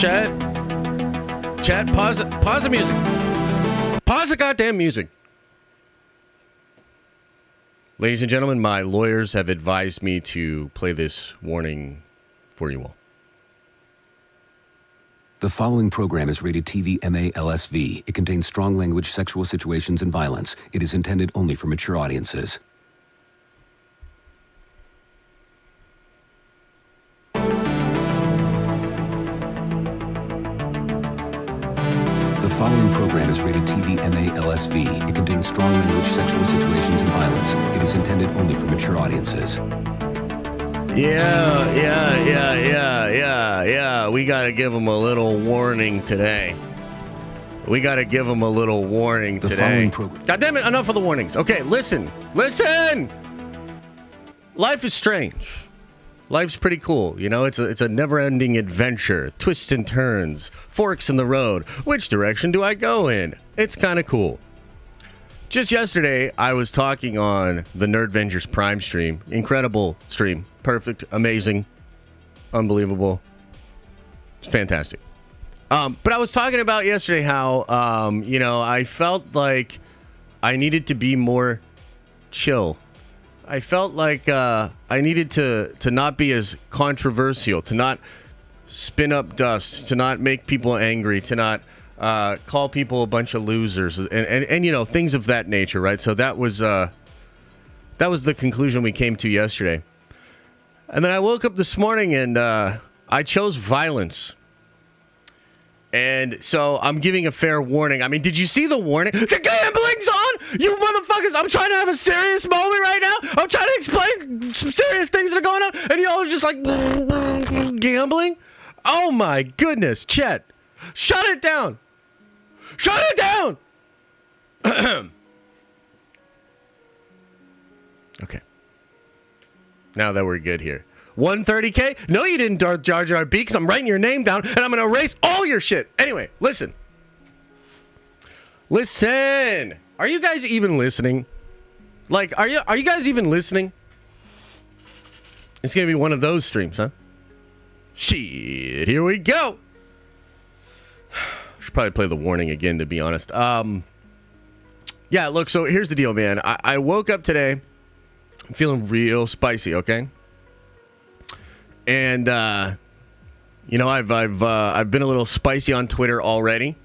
Chat. Chat, pause the music. Pause the goddamn music. Ladies and gentlemen, my lawyers have advised me to play this warning for you all. The following program is rated TV MA LSV. It contains strong language, sexual situations, and violence. It is intended only for mature audiences. The following program is rated TV MA LSV. It contains strong language, sexual situations, and violence. It is intended only for mature audiences. Yeah. We got to give them a little warning today. God damn it, enough of the warnings. Okay, listen. Life is strange. Life's pretty cool. You know, it's a never-ending adventure. Twists and turns. Forks in the road. Which direction do I go in? It's kind of cool. Just yesterday, I was talking on the Nerdvengers Prime stream. Incredible stream. Perfect. Amazing. Unbelievable. It's fantastic. But I was talking about yesterday how, I felt like I needed to be more chill. I felt like I needed to not be as controversial, to not spin up dust, to not make people angry, to not call people a bunch of losers, and things of that nature, right? So that was the conclusion we came to yesterday. And then I woke up this morning and I chose violence. And so I'm giving a fair warning. I mean, did you see the warning? The gambling's on! You motherfuckers! I'm trying to have a serious moment right now. I'm trying to explain some serious things that are going on. And y'all are just like, gambling? Oh my goodness. Chet, shut it down. Shut it down! Okay. Now that we're good here. 130K? No, you didn't, Jar Jar B, because I'm writing your name down, and I'm going to erase all your shit. Anyway, listen. Are you guys even listening? Like, are you guys even listening? It's going to be one of those streams, huh? Shit, here we go. Should probably play the warning again, to be honest. Yeah, look, so here's the deal, man. I woke up today. I'm feeling real spicy, okay? And I've been a little spicy on Twitter already,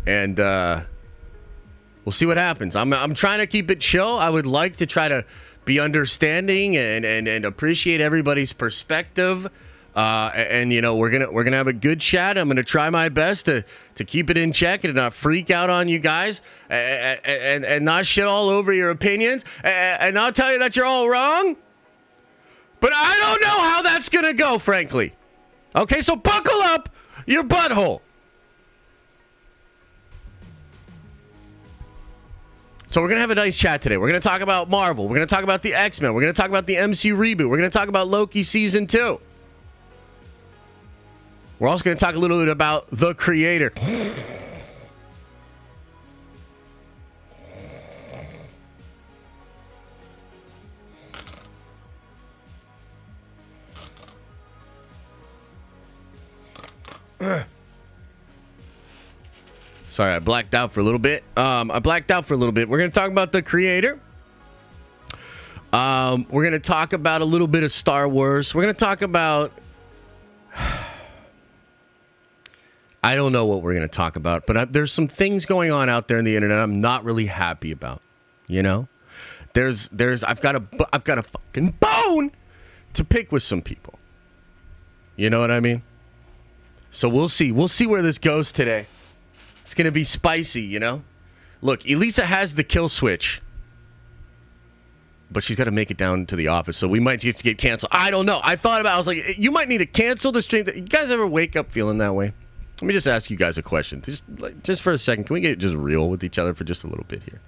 and we'll see what happens. I'm trying to keep it chill. I would like to try to be understanding and appreciate everybody's perspective. We're gonna have a good chat. I'm gonna try my best to keep it in check and not freak out on you guys and not shit all over your opinions and not tell you that you're all wrong. But I don't know how that's going to go, frankly. Okay, so buckle up your butthole. So we're going to have a nice chat today. We're going to talk about Marvel. We're going to talk about the X-Men. We're going to talk about the MCU reboot. We're going to talk about Loki Season 2. We're also going to talk a little bit about the creator. Sorry, I blacked out for a little bit. We're going to talk about the creator. We're going to talk about a little bit of Star Wars. We're going to talk about... I don't know what we're going to talk about, but there's some things going on out there in the internet I'm not really happy about. You know? I've got a fucking bone to pick with some people. You know what I mean? So we'll see. We'll see where this goes today. It's going to be spicy, you know? Look, Elisa has the kill switch. But she's got to make it down to the office, so we might just get canceled. I don't know. I was like, you might need to cancel the stream. You guys ever wake up feeling that way? Let me just ask you guys a question. Just for a second, can we get just real with each other for just a little bit here?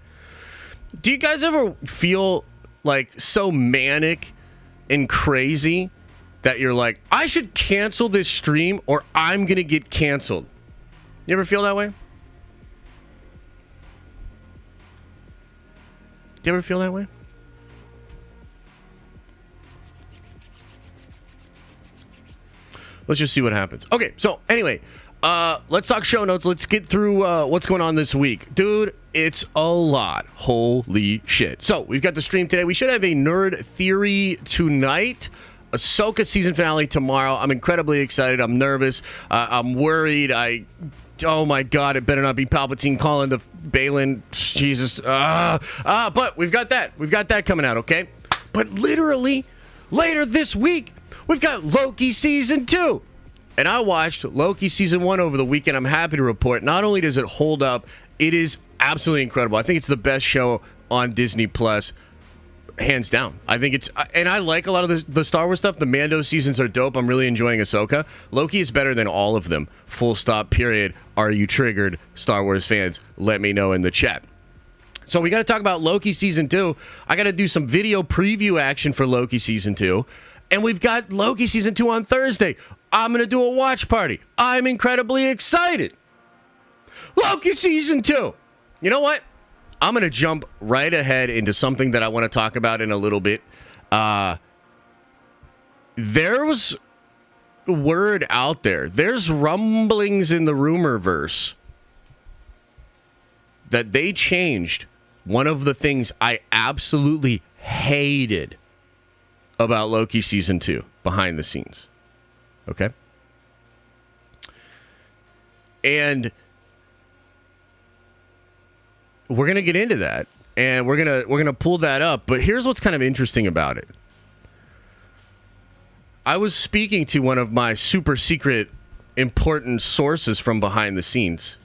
Do you guys ever feel like so manic and crazy that you're like, I should cancel this stream or I'm going to get canceled? You ever feel that way? Do you ever feel that way? let's just see what happens. Okay, so anyway, let's talk show notes. Let's get through what's going on this week. Dude, it's a lot. Holy shit. So, we've got the stream today. We should have a Nerd Theory tonight. Ahsoka season finale tomorrow. I'm incredibly excited. I'm nervous. I'm worried. Oh my God, it better not be Palpatine calling to Balin. Jesus. But we've got that. We've got that coming out, okay? But literally, later this week, we've got Loki season 2. And I watched Loki season 1 over the weekend. I'm happy to report, not only does it hold up, it is absolutely incredible. I think it's the best show on Disney Plus, hands down. I think it's, and I like a lot of the Star Wars stuff. The Mando seasons are dope. I'm really enjoying Ahsoka. Loki is better than all of them. Full stop, period. Are you triggered, Star Wars fans? Let me know in the chat. So we got to talk about Loki season 2. I got to do some video preview action for Loki season 2. And we've got Loki season 2 on Thursday. I'm going to do a watch party. I'm incredibly excited. Loki season 2. You know what? I'm going to jump right ahead into something that I want to talk about in a little bit. There's word out there. There's rumblings in the rumorverse that they changed one of the things I absolutely hated about Loki season 2 behind the scenes. Okay? And we're going to get into that, and we're going to pull that up, but here's what's kind of interesting about it. I was speaking to one of my super secret important sources from behind the scenes.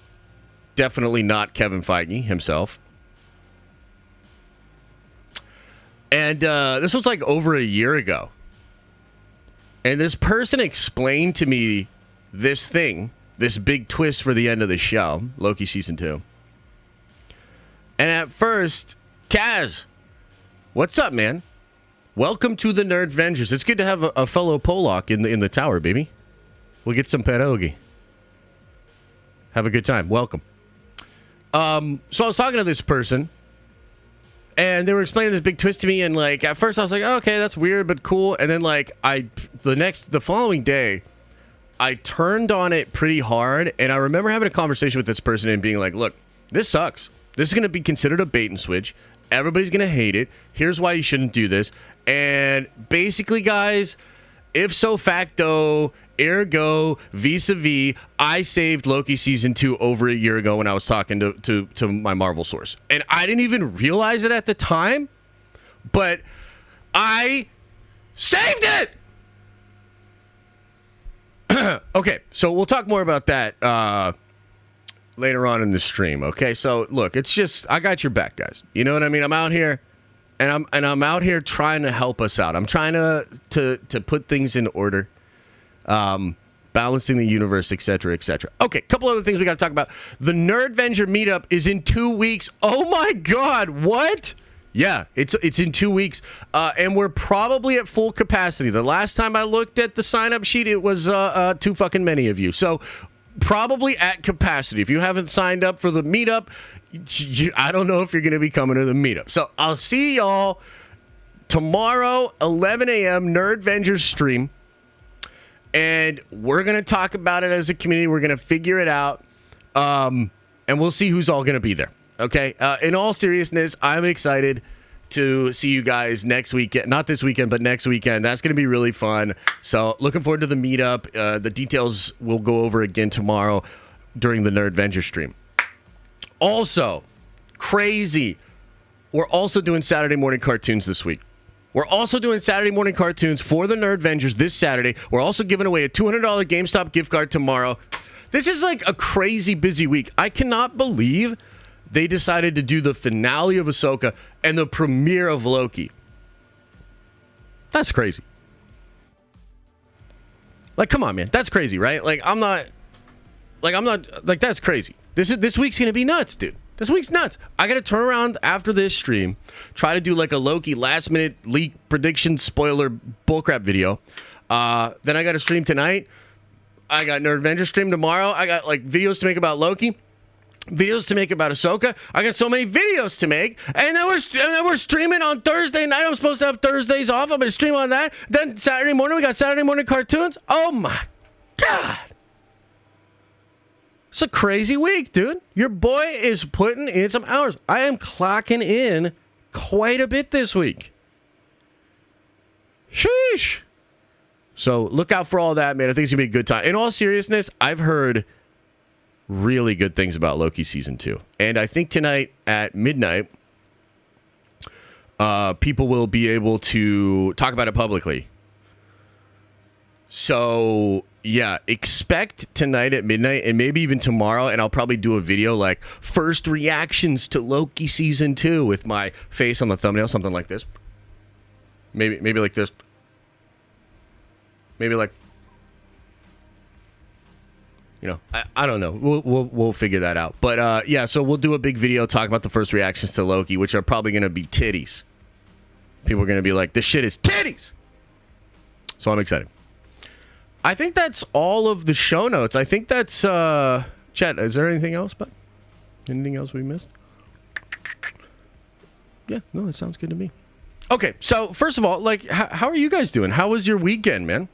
Definitely not Kevin Feige himself. And this was like over a year ago. And this person explained to me this thing, this big twist for the end of the show, Loki season 2. And at first, Kaz, what's up, man? Welcome to the Nerd Avengers. It's good to have a fellow Polak in the tower, baby. We'll get some pierogi. Have a good time. Welcome. So I was talking to this person, and they were explaining this big twist to me, and like at first I was like, oh, okay, that's weird but cool. And then like the following day, I turned on it pretty hard, and I remember having a conversation with this person and being like, look, this sucks. This is going to be considered a bait and switch. Everybody's going to hate it. Here's why you shouldn't do this. And basically, guys, if so facto, ergo, vis-a-vis, I saved Loki season 2 over a year ago when I was talking to my Marvel source. And I didn't even realize it at the time, but I saved it! Okay, so we'll talk more about that later on in the stream. Okay, so look, it's just I got your back, guys. You know what I mean? I'm out here, and I'm out here trying to help us out. I'm trying to put things in order, balancing the universe, etc., etc. Okay, couple other things we got to talk about. The Nerd Avenger meetup is in 2 weeks. Oh my God, what? Yeah, it's in 2 weeks, and we're probably at full capacity. The last time I looked at the sign-up sheet, it was too fucking many of you. So probably at capacity. If you haven't signed up for the meetup, I don't know if you're going to be coming to the meetup. So I'll see y'all tomorrow, 11 a.m. Nerd Avengers stream, and we're going to talk about it as a community. We're going to figure it out, and we'll see who's all going to be there. Okay, in all seriousness, I'm excited to see you guys next weekend. Not this weekend, but next weekend. That's going to be really fun. So looking forward to the meetup. The details we'll go over again tomorrow during the Nerd Avenger stream. Also, crazy, we're also doing Saturday morning cartoons this week. We're also doing Saturday morning cartoons for the Nerd Avengers this Saturday. We're also giving away a $200 GameStop gift card tomorrow. This is like a crazy busy week. I cannot believe they decided to do the finale of Ahsoka and the premiere of Loki. That's crazy. Like, come on, man. That's crazy, right? That's crazy. This week's going to be nuts, dude. This week's nuts. I got to turn around after this stream, try to do like a Loki last minute leak prediction spoiler bullcrap video. Then I got to stream tonight. I got Nerd Avenger stream tomorrow. I got like videos to make about Loki. Videos to make about Ahsoka. I got so many videos to make, and then we're streaming on Thursday night. I'm supposed to have Thursdays off. I'm gonna stream on that. Then Saturday morning we got Saturday morning cartoons. Oh my God. It's a crazy week, dude. Your boy is putting in some hours. I am clocking in quite a bit this week. Sheesh. So look out for all that, man. I think it's going to be a good time. In all seriousness, I've heard really good things about Loki Season 2. And I think tonight at midnight, people will be able to talk about it publicly. So, yeah, expect tonight at midnight and maybe even tomorrow, and I'll probably do a video like first reactions to Loki Season 2 with my face on the thumbnail, something like this. Maybe like this. Maybe like, you know, I don't know. We'll figure that out. But yeah, so we'll do a big video talking about the first reactions to Loki, which are probably going to be titties. People are going to be like, this shit is titties. So I'm excited. I think that's all of the show notes. I think that's chat. Is there anything else? But anything else we missed? Yeah, no, that sounds good to me. Okay, so first of all, like, how are you guys doing? How was your weekend, man?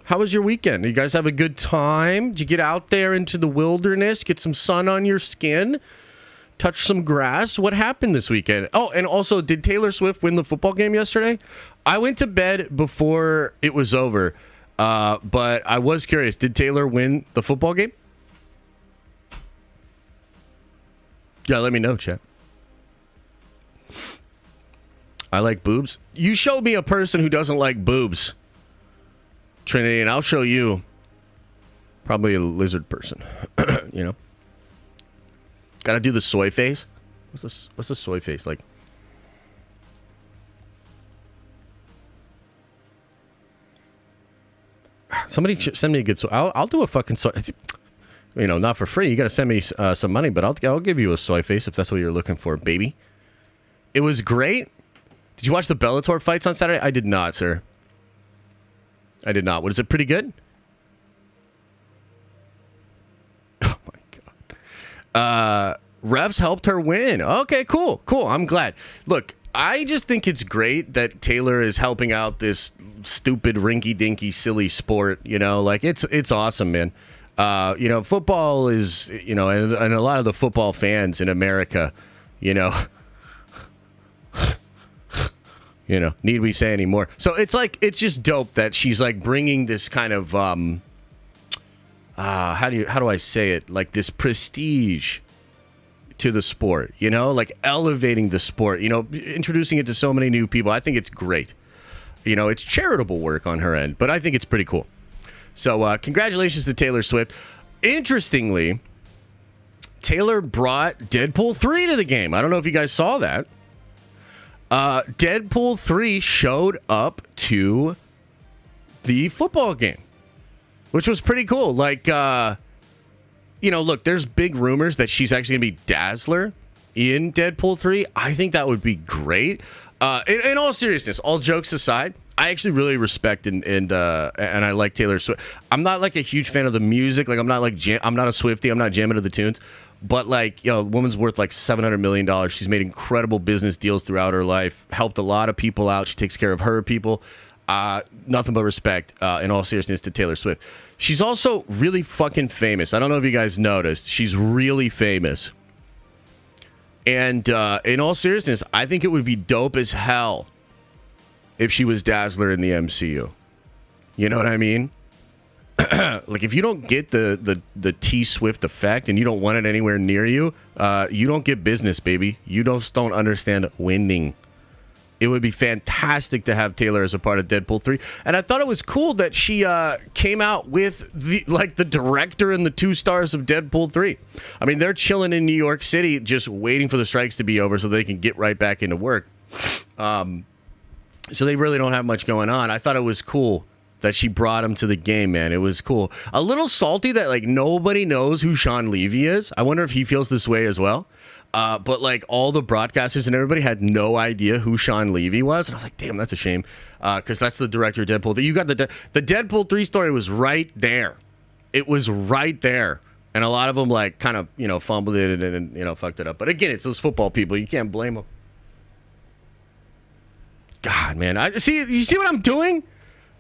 How was your weekend? You guys have a good time? Did you get out there into the wilderness, get some sun on your skin, touch some grass? What happened this weekend? Oh, and also, did Taylor Swift win the football game yesterday? I went to bed before it was over, but I was curious. Did Taylor win the football game? Yeah, let me know, chat. I like boobs. You showed me a person who doesn't like boobs, Trinity, and I'll show you probably a lizard person. You know, gotta do the soy face. What's the soy face like? Somebody send me a good soy. I'll do a fucking soy. You know, not for free. You gotta send me some money, but I'll give you a soy face if that's what you're looking for, baby. It was great. Did you watch the Bellator fights on Saturday? I did not, sir. I did not. Was it pretty good? Oh, my God. Revs helped her win. Okay, cool. I'm glad. Look, I just think it's great that Taylor is helping out this stupid, rinky-dinky, silly sport. You know, like, it's awesome, man. You know, football is, you know, and a lot of the football fans in America, you know... You know, need we say any more? So it's like, it's just dope that she's like bringing this kind of, how do I say it? Like this prestige to the sport, you know, like elevating the sport, you know, introducing it to so many new people. I think it's great. You know, it's charitable work on her end, but I think it's pretty cool. So congratulations to Taylor Swift. Interestingly, Taylor brought Deadpool 3 to the game. I don't know if you guys saw that. Deadpool 3 showed up to the football game, which was pretty cool. Like, you know, look, there's big rumors that she's actually going to be Dazzler in Deadpool 3. I think that would be great. In all seriousness, all jokes aside, I actually really respect and I like Taylor Swift. I'm not like a huge fan of the music. Like, I'm not like I'm not a Swiftie. I'm not jamming to the tunes. But, like, you know, woman's worth like $700 million. She's made incredible business deals throughout her life, helped a lot of people out. She takes care of her people. Nothing but respect, in all seriousness, to Taylor Swift. She's also really fucking famous. I don't know if you guys noticed. She's really famous. And in all seriousness, I think it would be dope as hell if she was Dazzler in the MCU. You know what I mean? Like, if you don't get the T-Swift effect and you don't want it anywhere near you, you don't get business, baby. You don't understand winning. It would be fantastic to have Taylor as a part of Deadpool 3. And I thought it was cool that she came out with the director and the 2 stars of Deadpool 3. I mean, they're chilling in New York City just waiting for the strikes to be over so they can get right back into work. So they really don't have much going on. I thought it was cool that she brought him to the game, man. It was cool. A little salty that, like, nobody knows who Sean Levy is. I wonder if he feels this way as well. But, like, all the broadcasters and everybody had no idea who Sean Levy was. And I was like, damn, that's a shame. Because that's the director of Deadpool. You got the Deadpool 3 story was right there. It was right there. And a lot of them, like, kind of, you know, fumbled it and you know, fucked it up. But again, it's those football people. You can't blame them. God, man. You see what I'm doing?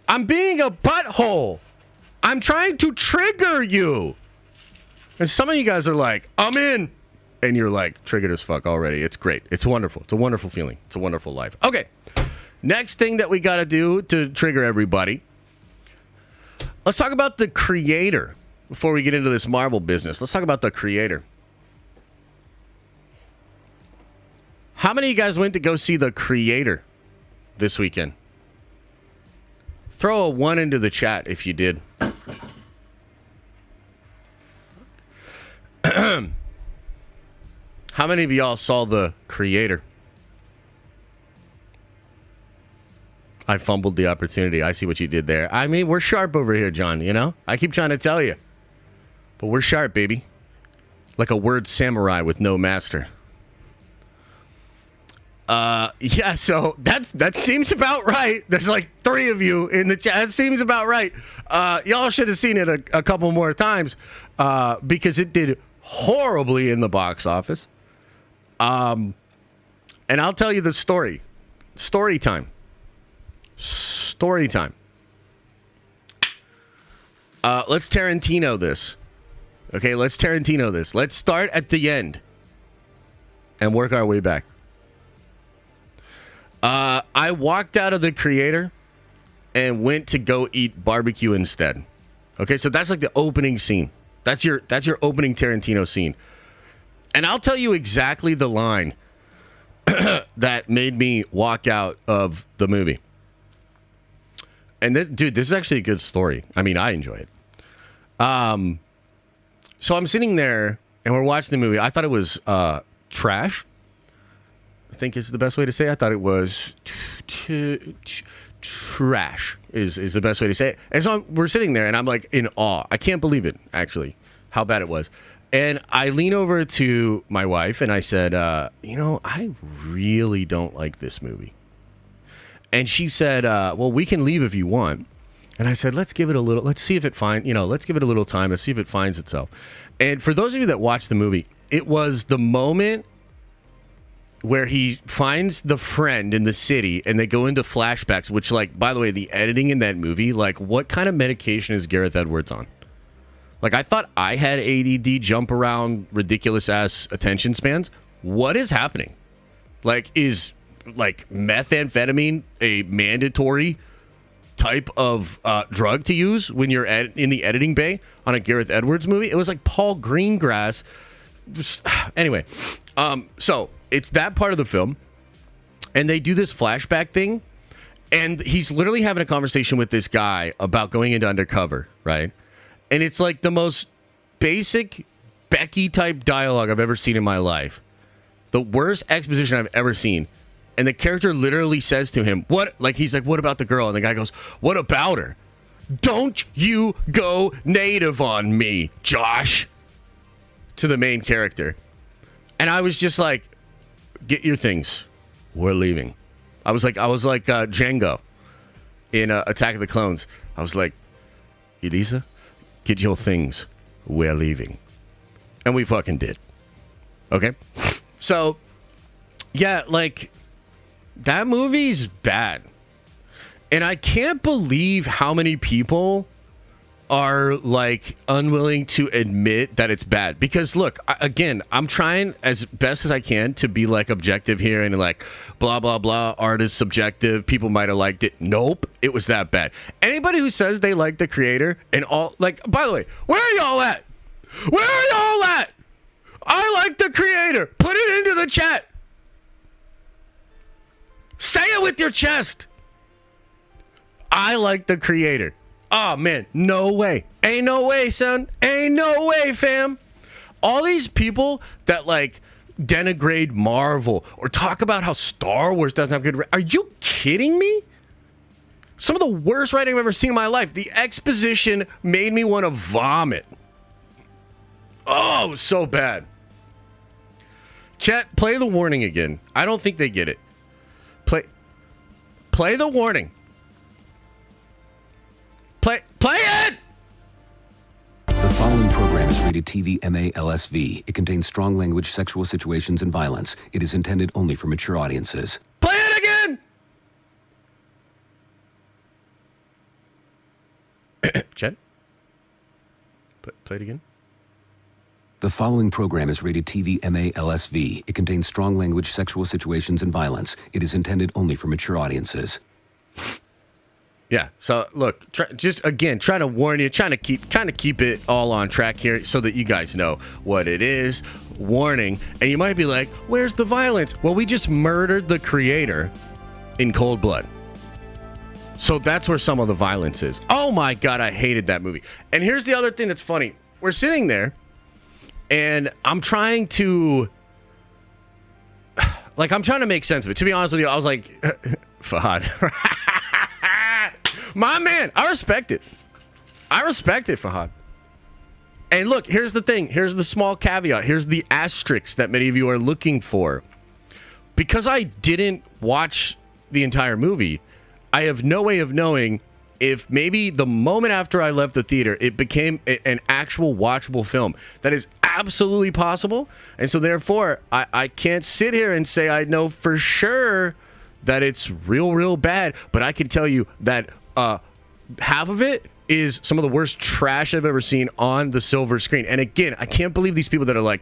I'm being a butthole. I'm trying to trigger you. And some of you guys are like, I'm in. And you're like, triggered as fuck already. It's great. It's wonderful. It's a wonderful feeling. It's a wonderful life. Okay. Next thing that we got to do to trigger everybody. Let's talk about the creator. Before we get into this Marvel business, let's talk about the creator. How many of you guys went to go see the creator this weekend? Throw a 1 into the chat if you did. How many of y'all saw the creator? I fumbled the opportunity. I see what you did there. I mean, we're sharp over here, John, you know? I keep trying to tell you. But we're sharp, baby. Like a word samurai with no master. Yeah, so that seems about right. There's like 3 of you in the chat. That seems about right. Y'all should have seen it a couple more times because it did horribly in the box office. And I'll tell you the story. Story time. Story time. Let's Tarantino this. Okay, let's Tarantino this. Let's start at the end and work our way back. I walked out of the creator and went to go eat barbecue instead. Okay, so that's like the opening scene. That's your opening Tarantino scene. And I'll tell you exactly the line that made me walk out of the movie. And this is actually a good story. I mean, I enjoy it. So I'm sitting there and we're watching the movie. I thought it was trash. I think is the best way to say it. I thought it was trash is the best way to say it. And so we're sitting there and I'm like in awe. I can't believe it, actually, how bad it was. And I lean over to my wife and I said, I really don't like this movie. And she said, well, we can leave if you want. And I said, let's give it a little, let's see if it let's give it a little time. Let's see if it finds itself. And for those of you that watched the movie, it was the moment where he finds the friend in the city and they go into flashbacks, which, like, by the way, the editing in that movie, like, what kind of medication is Gareth Edwards on? Like, I thought I had ADD, jump around, ridiculous ass attention spans. What is happening? Like, is like methamphetamine a mandatory type of drug to use when you're in the editing bay on a Gareth Edwards movie? It was like Paul Greengrass. Anyway, so it's that part of the film, and they do this flashback thing, and he's literally having a conversation with this guy about going into undercover, right? And it's like the most basic Becky type dialogue I've ever seen in my life. The worst exposition I've ever seen. And the character literally says to him, what? Like, he's like, what about the girl? And the guy goes, what about her? Don't you go native on me, Josh. To the main character. And I was just like, get your things. We're leaving. I was like Django in Attack of the Clones. I was like, Elisa, get your things. We're leaving. And we fucking did. Okay? So, yeah, like, that movie's bad. And I can't believe how many people are, like, unwilling to admit that it's bad. Because, look, again, I'm trying as best as I can to be, like, objective here and, like, blah, blah, blah, art is subjective. People might have liked it. Nope, it was that bad. Anybody who says they like the creator and all, like, by the way, where are y'all at? Where are y'all at? I like the creator. Put it into the chat. Say it with your chest. I like the creator. Oh, man. No way. Ain't no way, son. Ain't no way, fam. All these people that, like, denigrate Marvel or talk about how Star Wars doesn't have good... Are you kidding me? Some of the worst writing I've ever seen in my life. The exposition made me want to vomit. Oh, it was so bad. Chat, play the warning again. I don't think they get it. Play the warning. Play it! The following program is rated TV MA LSV. It contains strong language, sexual situations, and violence. It is intended only for mature audiences. Play it again! Chet? Play it again. The following program is rated TV MA LSV. It contains strong language, sexual situations, and violence. It is intended only for mature audiences. Yeah. So look, trying to warn you, trying to keep it all on track here so that you guys know what it is. Warning. And you might be like, where's the violence? Well, we just murdered the creator in cold blood. So that's where some of the violence is. Oh my God, I hated that movie. And here's the other thing that's funny. We're sitting there and I'm trying to make sense of it. To be honest with you, I was like, Fahad. My man, I respect it, Fahad. And look, here's the thing. Here's the small caveat. Here's the asterisk that many of you are looking for. Because I didn't watch the entire movie, I have no way of knowing if maybe the moment after I left the theater, it became an actual watchable film. That is absolutely possible. And so therefore, I can't sit here and say I know for sure that it's real bad. But I can tell you that half of it is some of the worst trash I've ever seen on the silver screen. And again, I can't believe these people that are like,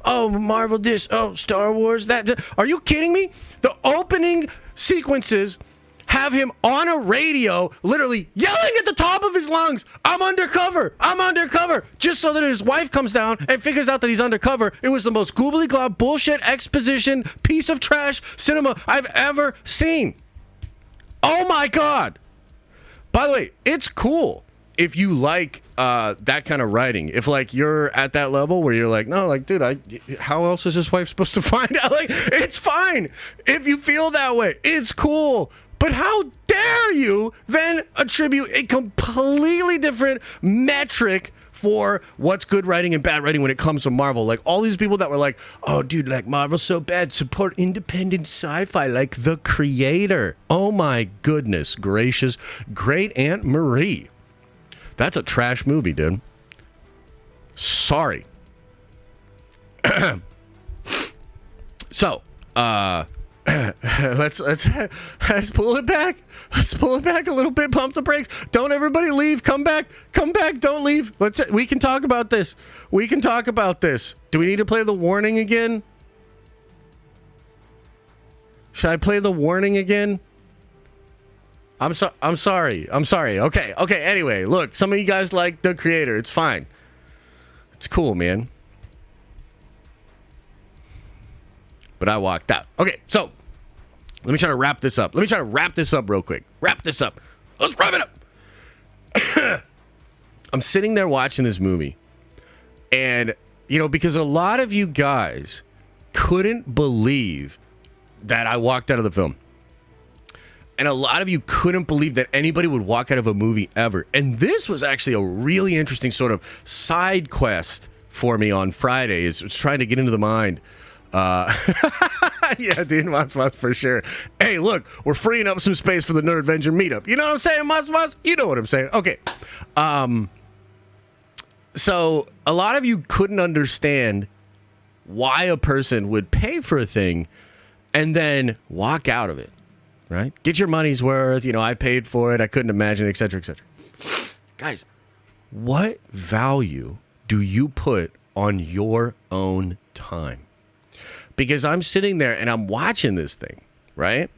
oh, Marvel this, oh, Star Wars that. Are you kidding me? The opening sequences have him on a radio literally yelling at the top of his lungs, I'm undercover, just so that his wife comes down and figures out that he's undercover. It was the most goobly glob bullshit exposition piece of trash cinema I've ever seen. Oh my God. By the way, it's cool if you like that kind of writing. If like you're at that level where you're like, no, like, dude, how else is his wife supposed to find out? Like, it's fine if you feel that way. It's cool. But how dare you then attribute a completely different metric for what's good writing and bad writing when it comes to Marvel? Like all these people that were like, oh, dude, like Marvel's so bad. Support independent sci-fi like the creator. Oh, my goodness gracious. Great Aunt Marie. That's a trash movie, dude. Sorry. So, let's pull it back. Let's pull it back a little bit. Pump the brakes. Don't everybody leave. Come back. Don't leave. We can talk about this. Do we need to play the warning again? Should I play the warning again? I'm sorry. Okay. Anyway, look, some of you guys like the creator. It's fine. It's cool, man. But I walked out. Okay, so let me try to wrap this up. Real quick. Let's wrap it up. I'm sitting there watching this movie. And, because a lot of you guys couldn't believe that I walked out of the film. And a lot of you couldn't believe that anybody would walk out of a movie ever. And this was actually a really interesting sort of side quest for me on Friday. It's trying to get into the mind. Yeah, dude, Mas, for sure. Hey, look, we're freeing up some space for the Nerd Avenger meetup. You know what I'm saying, Mas? You know what I'm saying. Okay. So a lot of you couldn't understand why a person would pay for a thing and then walk out of it, right? Get your money's worth. I paid for it. I couldn't imagine, et cetera, et cetera. Guys, what value do you put on your own time? Because I'm sitting there and I'm watching this thing, right?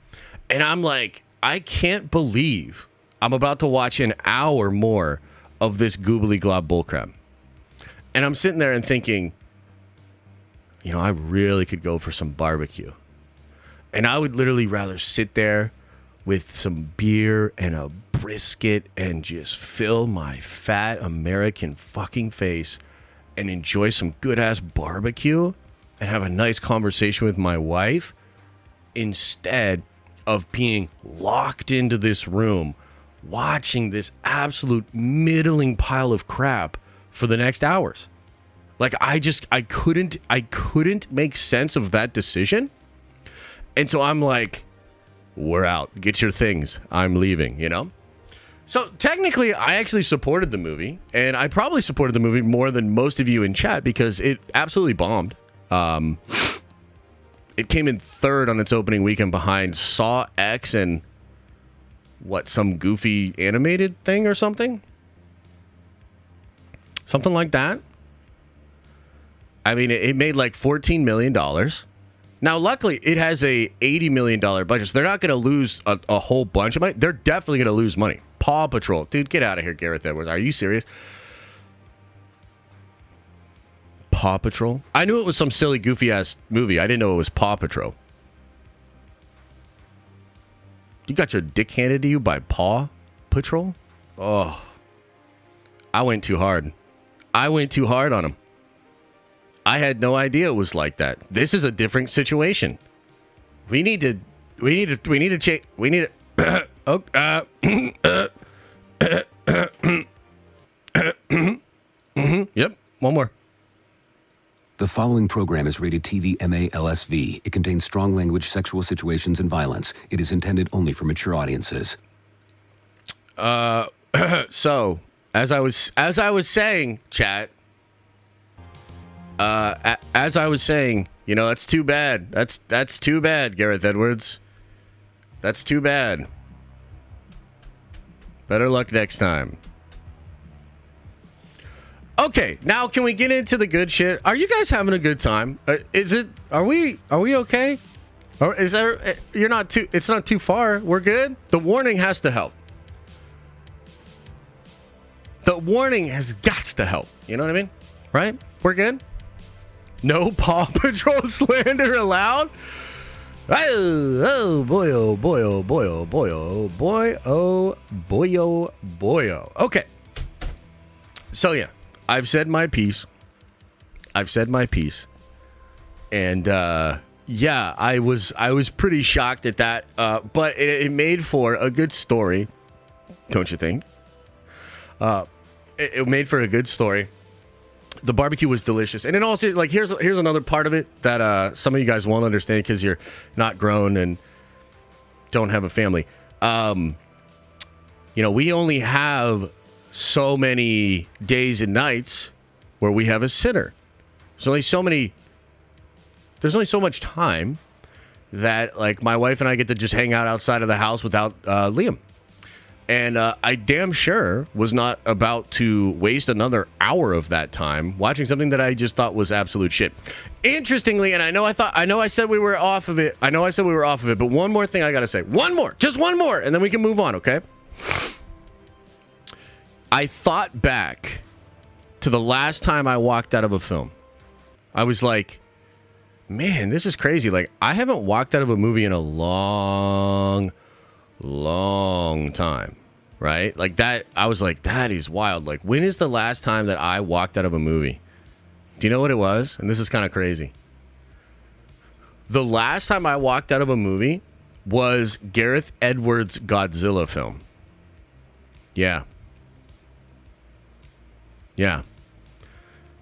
And I'm like, I can't believe I'm about to watch an hour more of this goobly glob bullcrap. And I'm sitting there and thinking, I really could go for some barbecue. And I would literally rather sit there with some beer and a brisket and just fill my fat American fucking face and enjoy some good ass barbecue and have a nice conversation with my wife instead of being locked into this room watching this absolute middling pile of crap for the next hours. Like I couldn't make sense of that decision. And so I'm like, we're out. Get your things. I'm leaving, So technically, I actually supported the movie, and I probably supported the movie more than most of you in chat because it absolutely bombed. It came in third on its opening weekend behind Saw X and some goofy animated thing or something. something like that. I mean, it made like $14 million. Now, luckily, it has a $80 million budget, so they're not going to lose a whole bunch of money. They're definitely going to lose money. Paw Patrol. Dude, get out of here, Gareth Edwards. Are you serious? Paw Patrol? I knew it was some silly, goofy-ass movie. I didn't know it was Paw Patrol. You got your dick handed to you by Paw Patrol? Oh. I went too hard. I went too hard on him. I had no idea it was like that. This is a different situation. We need to change. We need to. Yep. One more. The following program is rated TV MA LSV. It contains strong language, sexual situations, and violence. It is intended only for mature audiences. So, as I was saying, chat. As I was saying, you know, that's too bad. That's too bad, Gareth Edwards. That's too bad. Better luck next time. Okay, now can we get into the good shit? Are you guys having a good time? Are we okay? Or is there, it's not too far. We're good? The warning has to help. The warning has got to help. You know what I mean? Right? We're good? No Paw Patrol slander allowed? Oh boy, oh boy, oh boy, oh boy, oh boy, oh boy, oh boy, oh. Okay. So yeah, I've said my piece. And yeah, I was pretty shocked at that. But it made for a good story, don't you think? It made for a good story. The barbecue was delicious. And in all seriousness, like, here's another part of it that some of you guys won't understand because you're not grown and don't have a family. You know, we only have so many days and nights where we have a sitter. There's only so much time that, like, my wife and I get to just hang out outside of the house without Liam. And I damn sure was not about to waste another hour of that time watching something that I just thought was absolute shit. Interestingly, and I know I said we were off of it. But one more thing I got to say. Just one more, and then we can move on, okay? I thought back to the last time I walked out of a film. I was like, man, this is crazy. Like, I haven't walked out of a movie in a long time, right? Like that, I was like, that is wild. Like, when is the last time that I walked out of a movie? Do you know what it was? And this is kind of crazy. The last time I walked out of a movie was Gareth Edwards' Godzilla film. Yeah.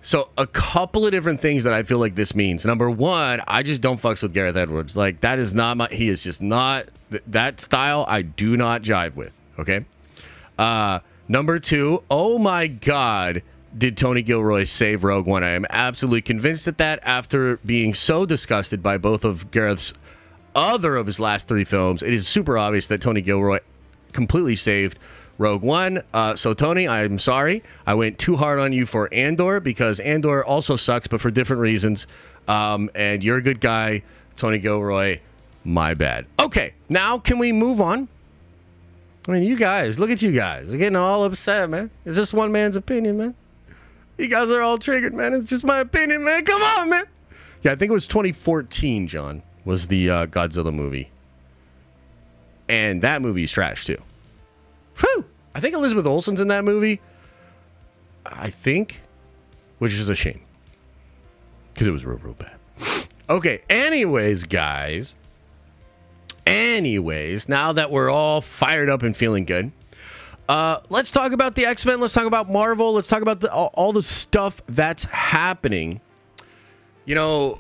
So a couple of different things that I feel like this means. Number one, I just don't fucks with Gareth Edwards. Like, that is not he is just not, that style I do not jive with, okay? Number two, oh my God, did Tony Gilroy save Rogue One? I am absolutely convinced at that after being so disgusted by both of Gareth's other of his last three films. It is super obvious that Tony Gilroy completely saved Rogue One. So Tony, I'm sorry. I went too hard on you for Andor because Andor also sucks, but for different reasons. And you're a good guy, Tony Gilroy. My bad. Okay, now can we move on? I mean, you guys, look at you guys. You're getting all upset, man. It's just one man's opinion, man. You guys are all triggered, man. It's just my opinion, man. Come on, man. Yeah, I think it was 2014, John, was the Godzilla movie. And that movie's trash, too. Whew. I think Elizabeth Olsen's in that movie. I think. Which is a shame. Because it was real bad. Okay, anyways, guys. Now that we're all fired up and feeling good, let's talk about the X-Men. Let's talk about Marvel. Let's talk about all the stuff that's happening. You know,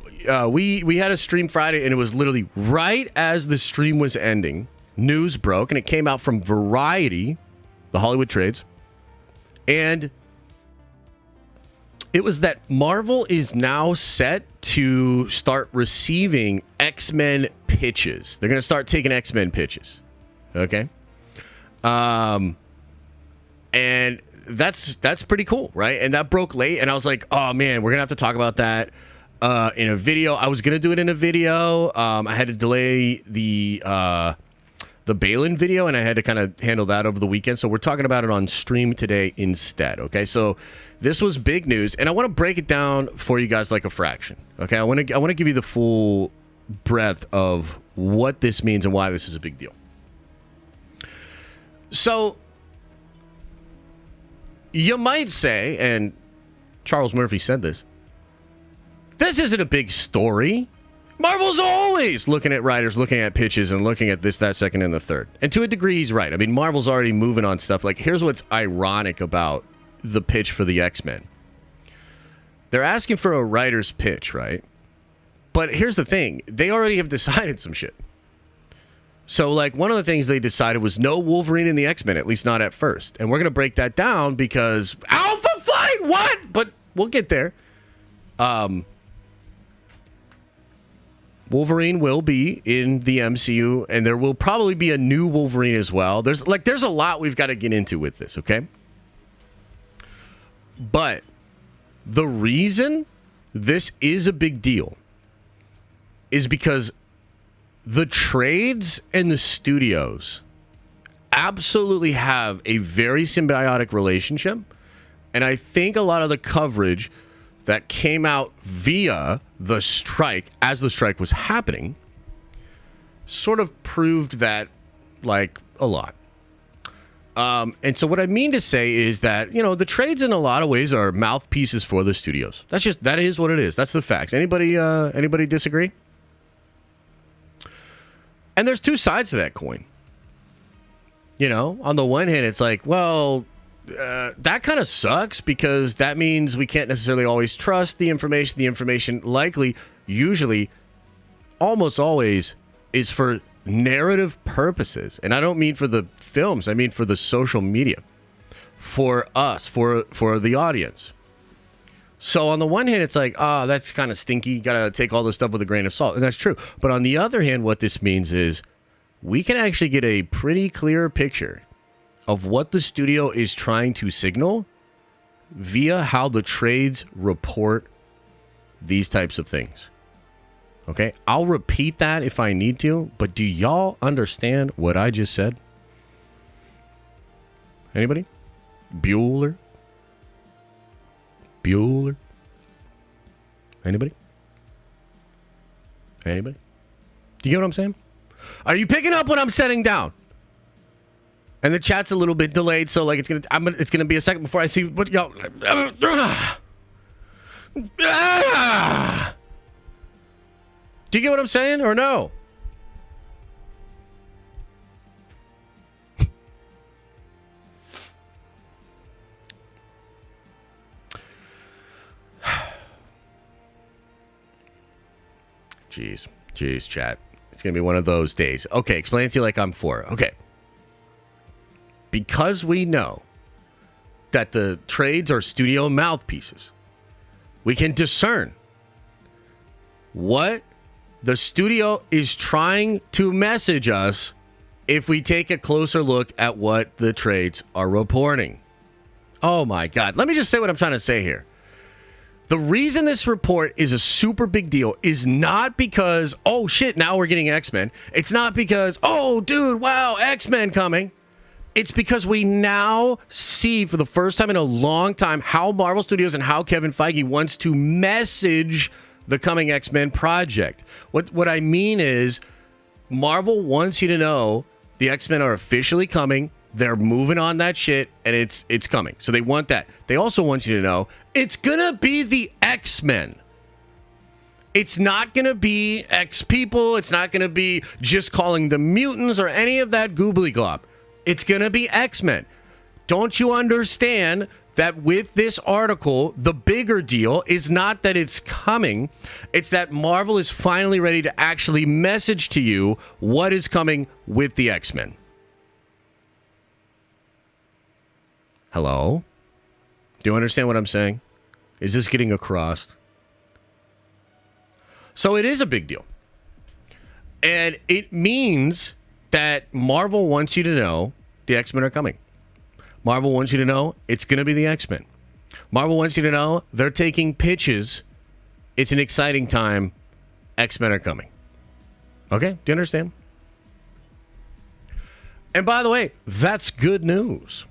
we had a stream Friday, and it was literally right as the stream was ending. News broke, and it came out from Variety, the Hollywood Trades, and it was that Marvel is now set to start receiving X-Men pitches. They're going to start taking X-Men pitches, okay? And that's pretty cool, right? And that broke late, and I was like, oh man, we're gonna have to talk about that in a video. I was gonna do it in a video. I had to delay the Balin video, and I had to kind of handle that over the weekend. So we're talking about it on stream today instead. Okay, so this was big news, and I want to break it down for you guys like a fraction. Okay, I want to give you the full breadth of what this means and why this is a big deal. So you might say, and Charles Murphy said this isn't a big story. Marvel's always looking at writers, looking at pitches, and looking at this, that, second, and the third. And to a degree, he's right. I mean, Marvel's already moving on stuff. Like, here's what's ironic about the pitch for the X-Men. They're asking for a writer's pitch, right? But here's the thing. They already have decided some shit. So, like, one of the things they decided was no Wolverine in the X-Men, at least not at first. And we're going to break that down because Alpha Flight, what? But we'll get there. Wolverine will be in the MCU, and there will probably be a new Wolverine as well. There's a lot we've got to get into with this, okay? But the reason this is a big deal is because the trades and the studios absolutely have a very symbiotic relationship. And I think a lot of the coverage that came out via the strike, as the strike was happening, sort of proved that, like, a lot. And so what I mean to say is that, you know, the trades in a lot of ways are mouthpieces for the studios. That is what it is. That's the facts. Anybody disagree? And there's two sides to that coin. You know, on the one hand, it's like, well, that kind of sucks because that means we can't necessarily always trust the information. The information likely, usually, almost always is for narrative purposes. And I don't mean for the films. I mean for the social media. For us, for the audience. So on the one hand, it's like, that's kind of stinky. You got to take all this stuff with a grain of salt. And that's true. But on the other hand, what this means is we can actually get a pretty clear picture of what the studio is trying to signal via how the trades report these types of things. Okay? I'll repeat that if I need to, but do y'all understand what I just said? Anybody? Bueller? Anybody? Do you get what I'm saying? Are you picking up what I'm setting down? And the chat's a little bit delayed, so like it's gonna be a second before I see what y'all. Do you get what I'm saying or no? Jeez, chat. It's going to be one of those days. Okay, explain it to you like I'm four. Okay. Because we know that the trades are studio mouthpieces, we can discern what the studio is trying to message us if we take a closer look at what the trades are reporting. Oh my God. Let me just say what I'm trying to say here. The reason this report is a super big deal is not because, oh shit, now we're getting X-Men. It's not because, oh dude, wow, X-Men coming. It's because we now see for the first time in a long time how Marvel Studios and how Kevin Feige wants to message the coming X-Men project. What I mean is Marvel wants you to know the X-Men are officially coming. They're moving on that shit, and it's coming. So they want that. They also want you to know it's going to be the X-Men. It's not going to be X people. It's not going to be just calling them mutants or any of that goobly glob. It's going to be X-Men. Don't you understand that with this article, the bigger deal is not that it's coming. It's that Marvel is finally ready to actually message to you what is coming with the X-Men. Hello? Do you understand what I'm saying? Is this getting across? So it is a big deal. And it means that Marvel wants you to know the X-Men are coming. Marvel wants you to know it's going to be the X-Men. Marvel wants you to know they're taking pitches. It's an exciting time. X-Men are coming. Okay? Do you understand? And by the way, that's good news.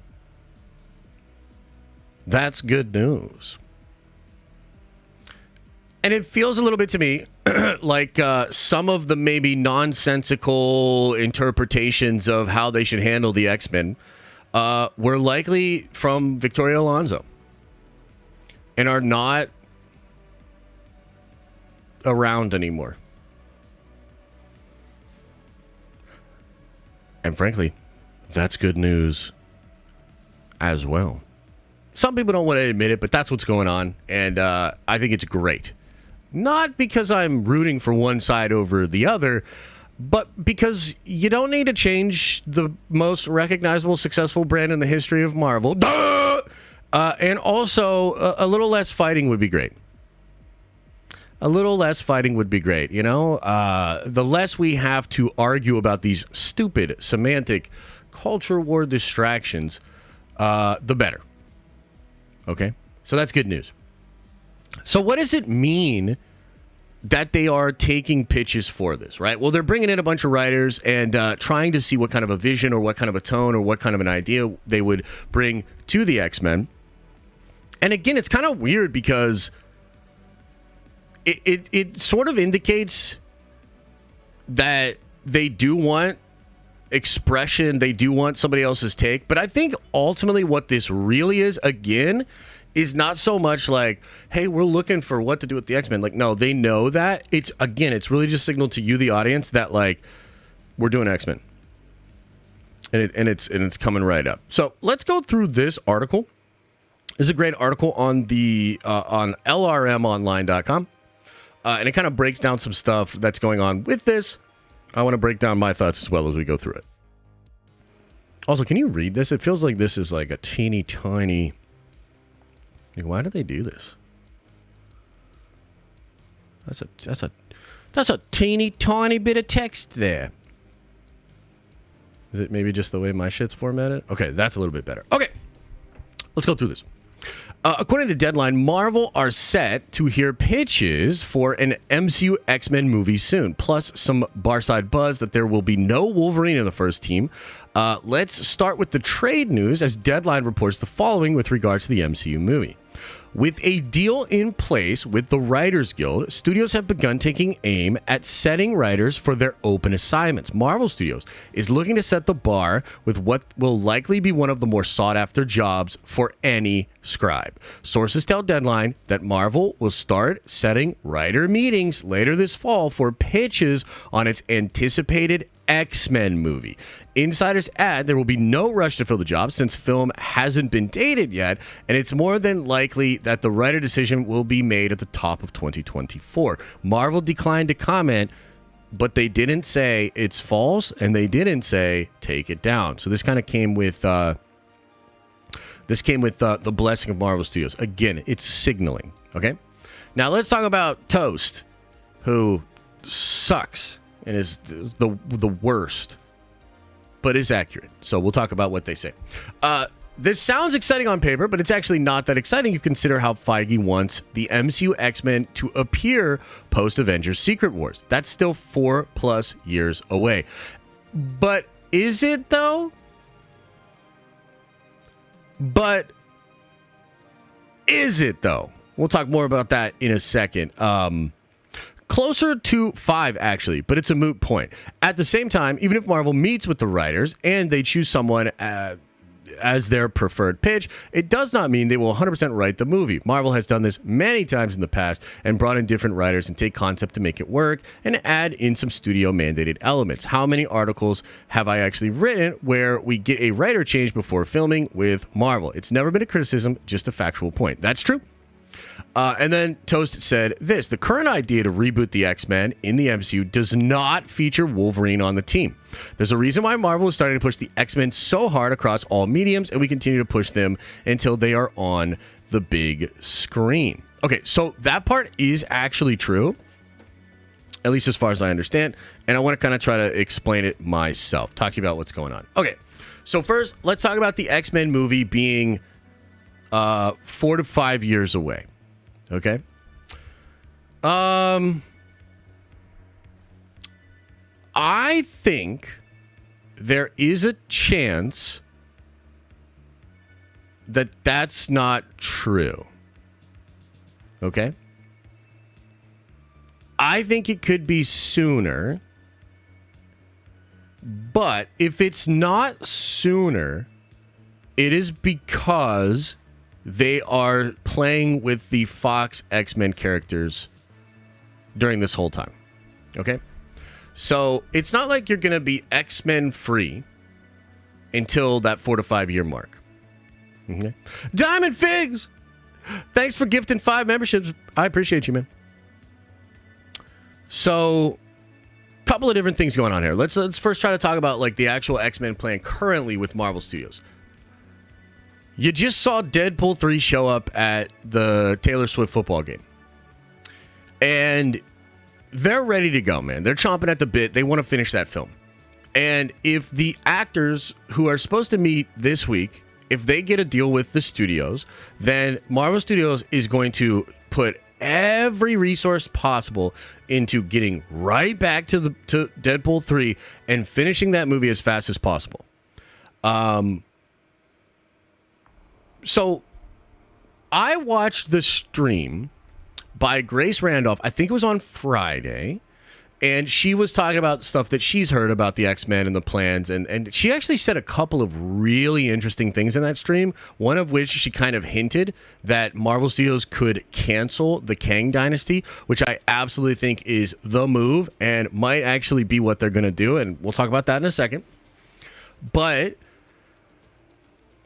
That's good news. And it feels a little bit to me like some of the maybe nonsensical interpretations of how they should handle the X-Men were likely from Victoria Alonso and are not around anymore. And frankly, that's good news as well. Some people don't want to admit it, but that's what's going on. And I think it's great. Not because I'm rooting for one side over the other, but because you don't need to change the most recognizable, successful brand in the history of Marvel. And also, a little less fighting would be great. A little less fighting would be great, you know? The less we have to argue about these stupid, semantic, culture war distractions, the better. Okay? So that's good news. So what does it mean that they are taking pitches for this, right? Well, they're bringing in a bunch of writers and trying to see what kind of a vision or what kind of a tone or what kind of an idea they would bring to the X-Men. And again, it's kind of weird because it sort of indicates that they do want expression, they do want somebody else's take. But I think ultimately what this really is, again, is not so much like, hey, we're looking for what to do with the X-Men. Like, no, they know that. It's really just signaled to you, the audience, that like we're doing X-Men, and it's coming right up. So let's go through this article. This is a great article on the on lrmonline.com, and it kind of breaks down some stuff that's going on with this. I want to break down my thoughts as well as we go through it. Also, can you read this? It feels like this is like a teeny tiny. Like, why do they do this? That's a teeny tiny bit of text there. Is it maybe just the way my shit's formatted? Okay, that's a little bit better. Okay, let's go through this. According to Deadline, Marvel are set to hear pitches for an MCU X-Men movie soon, plus some Barside buzz that there will be no Wolverine in the first team. Let's start with the trade news, as Deadline reports the following with regards to the MCU movie. With a deal in place with the Writers Guild, studios have begun taking aim at setting writers for their open assignments. Marvel Studios is looking to set the bar with what will likely be one of the more sought-after jobs for any scribe. Sources tell Deadline that Marvel will start setting writer meetings later this fall for pitches on its anticipated X-Men movie. Insiders add there will be no rush to fill the job since film hasn't been dated yet, and it's more than likely that the writer decision will be made at the top of 2024. Marvel declined to comment, but they didn't say it's false, and they didn't say take it down. So this kind of came with the blessing of Marvel Studios. Again, it's signaling. Okay, now let's talk about Toast, who sucks and is the worst, but is accurate. So we'll talk about what they say. This sounds exciting on paper, but it's actually not that exciting if you consider how Feige wants the MCU X-Men to appear post-Avengers Secret Wars. That's still 4+ years away. But is it, though? We'll talk more about that in a second. Closer to 5, actually, but it's a moot point. At the same time, even if Marvel meets with the writers and they choose someone as their preferred pitch, it does not mean they will 100% write the movie. Marvel has done this many times in the past and brought in different writers and take concept to make it work and add in some studio-mandated elements. How many articles have I actually written where we get a writer change before filming with Marvel? It's never been a criticism, just a factual point. That's true. And then Toast said this: the current idea to reboot the X-Men in the MCU does not feature Wolverine on the team. There's a reason why Marvel is starting to push the X-Men so hard across all mediums, and we continue to push them until they are on the big screen. Okay, so that part is actually true, at least as far as I understand, and I want to kind of try to explain it myself, talking about what's going on. Okay, So first, let's talk about the X-Men movie being 4 to 5 years away. Okay? I think there is a chance that that's not true. Okay? I think it could be sooner. But if it's not sooner, it is because they are playing with the Fox X-Men characters during this whole time. Okay? So it's not like you're going to be X-Men free until that 4 to 5 year mark. Okay? Diamond Figs! Thanks for gifting 5 memberships. I appreciate you, man. So, couple of different things going on here. Let's first try to talk about like the actual X-Men plan currently with Marvel Studios. You just saw Deadpool 3 show up at the Taylor Swift football game. And they're ready to go, man. They're chomping at the bit. They want to finish that film. And if the actors who are supposed to meet this week, if they get a deal with the studios, then Marvel Studios is going to put every resource possible into getting right back to Deadpool 3 and finishing that movie as fast as possible. So I watched the stream by Grace Randolph. I think it was on Friday. And she was talking about stuff that she's heard about the X-Men and the plans. And she actually said a couple of really interesting things in that stream. One of which she kind of hinted that Marvel Studios could cancel the Kang Dynasty, which I absolutely think is the move and might actually be what they're going to do. And we'll talk about that in a second. But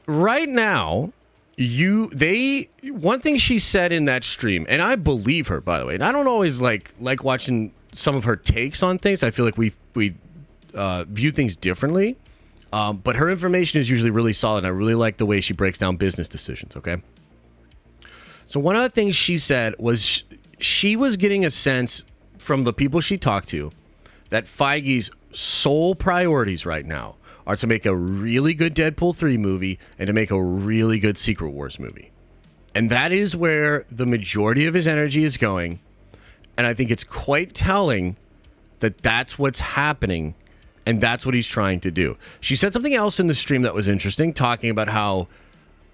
right now, one thing she said in that stream, and I believe her, by the way, and I don't always like watching some of her takes on things. I feel like we view things differently, but her information is usually really solid, and I really like the way she breaks down business decisions, okay? So one of the things she said was she was getting a sense from the people she talked to that Feige's sole priorities right now are to make a really good Deadpool 3 movie and to make a really good Secret Wars movie. And that is where the majority of his energy is going. And I think it's quite telling that that's what's happening and that's what he's trying to do. She said something else in the stream that was interesting, talking about how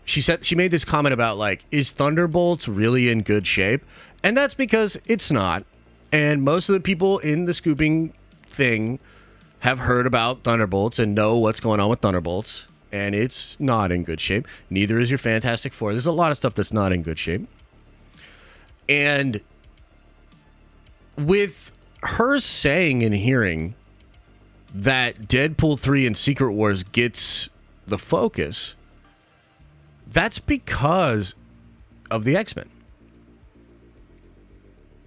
she made this comment about like, is Thunderbolts really in good shape? And that's because it's not. And most of the people in the scooping thing have heard about Thunderbolts and know what's going on with Thunderbolts. And it's not in good shape. Neither is your Fantastic Four. There's a lot of stuff that's not in good shape. And with her saying and hearing that Deadpool 3 and Secret Wars gets the focus, that's because of the X-Men.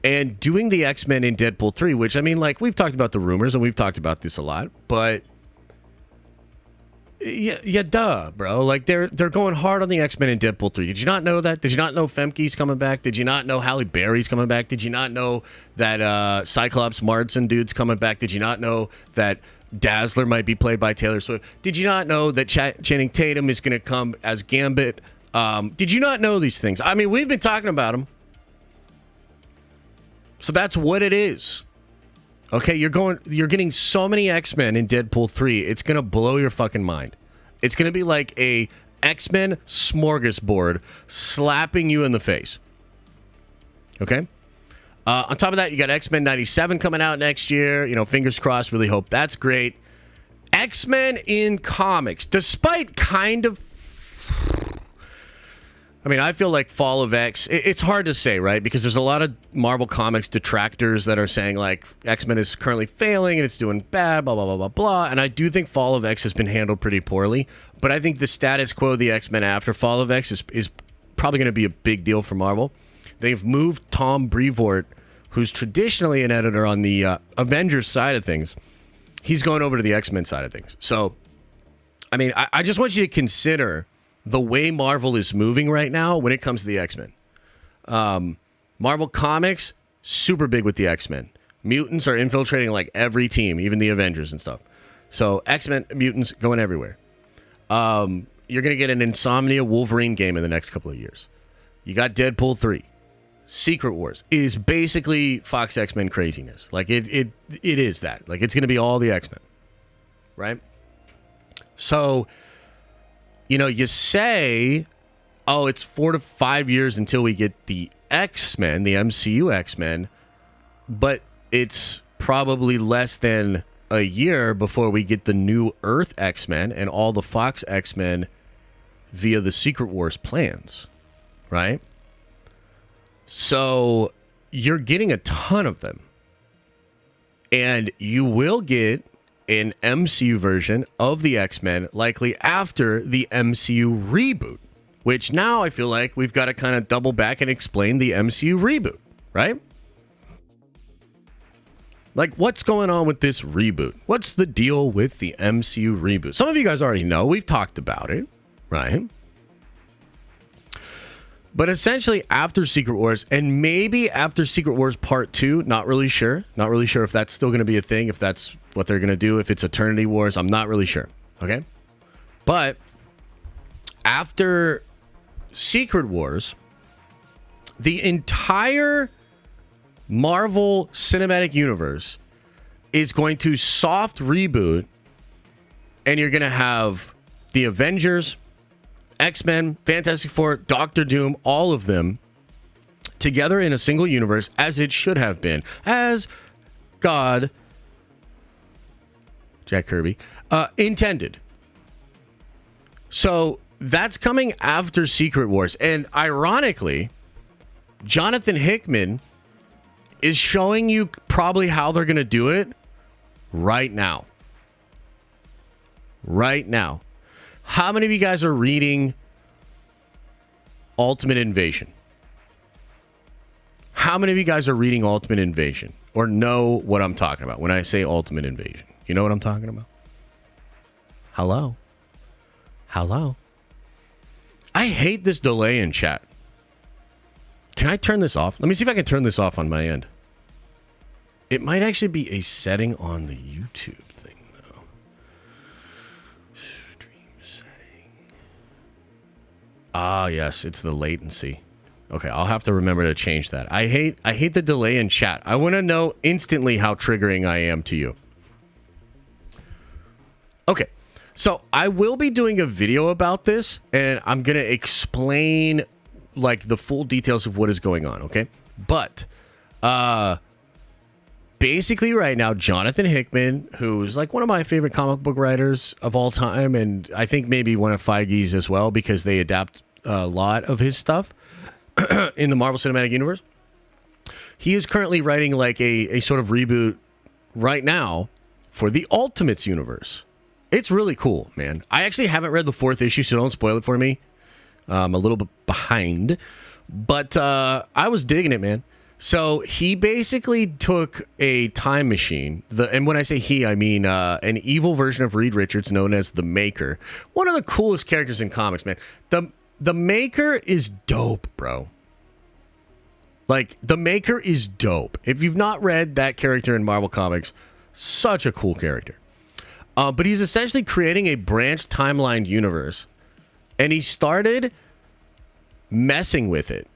And doing the X-Men in Deadpool 3, which, I mean, like, we've talked about the rumors and we've talked about this a lot, but yeah, duh, bro. Like, they're going hard on the X-Men in Deadpool 3. Did you not know that? Did you not know Femke's coming back? Did you not know Halle Berry's coming back? Did you not know that Cyclops Martson dude's coming back? Did you not know that Dazzler might be played by Taylor Swift? Did you not know that Channing Tatum is going to come as Gambit? Did you not know these things? I mean, we've been talking about them. So that's what it is. Okay, you're getting so many X-Men in Deadpool 3, it's going to blow your fucking mind. It's going to be like a X-Men smorgasbord slapping you in the face. Okay? On top of that, you got X-Men 97 coming out next year. You know, fingers crossed, really hope that's great. X-Men in comics, despite kind of... I mean, I feel like Fall of X, it's hard to say, right? Because there's a lot of Marvel Comics detractors that are saying, like, X-Men is currently failing and it's doing bad, blah, blah, blah, blah, blah. And I do think Fall of X has been handled pretty poorly. But I think the status quo of the X-Men after Fall of X is probably going to be a big deal for Marvel. They've moved Tom Brevoort, who's traditionally an editor on the Avengers side of things. He's going over to the X-Men side of things. So, I mean, I just want you to consider the way Marvel is moving right now when it comes to the X-Men. Marvel Comics, super big with the X-Men. Mutants are infiltrating like every team, even the Avengers and stuff. So X-Men, mutants going everywhere. You're going to get an Insomnia Wolverine game in the next couple of years. You got Deadpool 3. Secret Wars is basically Fox X-Men craziness. Like, it is that. Like, it's going to be all the X-Men. Right? So, you know, you say, oh, it's 4 to 5 years until we get the X-Men, the MCU X-Men, but it's probably less than a year before we get the new Earth X-Men and all the Fox X-Men via the Secret Wars plans, right? So you're getting a ton of them. And you will get an MCU version of the X-Men likely after the MCU reboot, which now I feel like we've got to kind of double back and explain the MCU reboot, right? Like, what's going on with this reboot? What's the deal with the MCU reboot? Some of you guys already know. We've talked about it, right? But essentially, after Secret Wars, and maybe after Secret Wars Part 2, not really sure. Not really sure if that's still going to be a thing, if that's what they're going to do, if it's Eternity Wars. I'm not really sure, okay? But after Secret Wars, the entire Marvel Cinematic Universe is going to soft reboot, and you're going to have the Avengers, X-Men, Fantastic Four, Doctor Doom, all of them together in a single universe, as it should have been, as God, Jack Kirby, intended. So that's coming after Secret Wars. And ironically, Jonathan Hickman is showing you probably how they're going to do it right now. Right now. How many of you guys are reading Ultimate Invasion? How many of you guys are reading Ultimate Invasion or know what I'm talking about when I say Ultimate Invasion? You know what I'm talking about? Hello? Hello? I hate this delay in chat. Can I turn this off? Let me see if I can turn this off on my end. It might actually be a setting on the YouTube thing, though. Stream setting. Ah, yes, it's the latency. Okay, I'll have to remember to change that. I hate the delay in chat. I want to know instantly how triggering I am to you. Okay, so I will be doing a video about this, and I'm going to explain like the full details of what is going on, okay? But basically right now, Jonathan Hickman, who's like one of my favorite comic book writers of all time, and I think maybe one of FEIGE's as well, because they adapt a lot of his stuff in the Marvel Cinematic Universe. He is currently writing like a sort of reboot right now for the Ultimates universe. It's really cool, man. I actually haven't read the 4th issue, so don't spoil it for me. I'm a little bit behind, but I was digging it, man. So he basically took a time machine. And when I say he, I mean an evil version of Reed Richards known as the Maker. One of the coolest characters in comics, man. The Maker is dope, bro. Like, the Maker is dope. If you've not read that character in Marvel Comics, such a cool character. But he's essentially creating a branched timeline universe. And he started messing with it.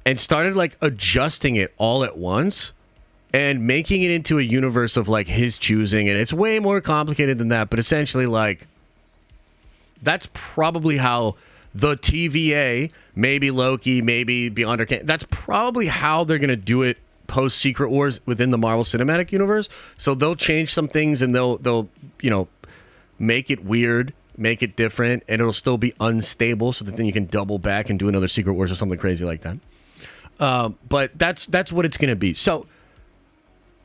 And started, like, adjusting it all at once. And making it into a universe of, like, his choosing. And it's way more complicated than that. But essentially, like, that's probably how the TVA, maybe Loki, maybe Beyond Arcane, that's probably how they're going to do it post Secret Wars within the Marvel Cinematic Universe. So they'll change some things and they'll you know, make it weird, make it different, and it'll still be unstable so that then you can double back and do another Secret Wars or something crazy like that. But that's what it's going to be. So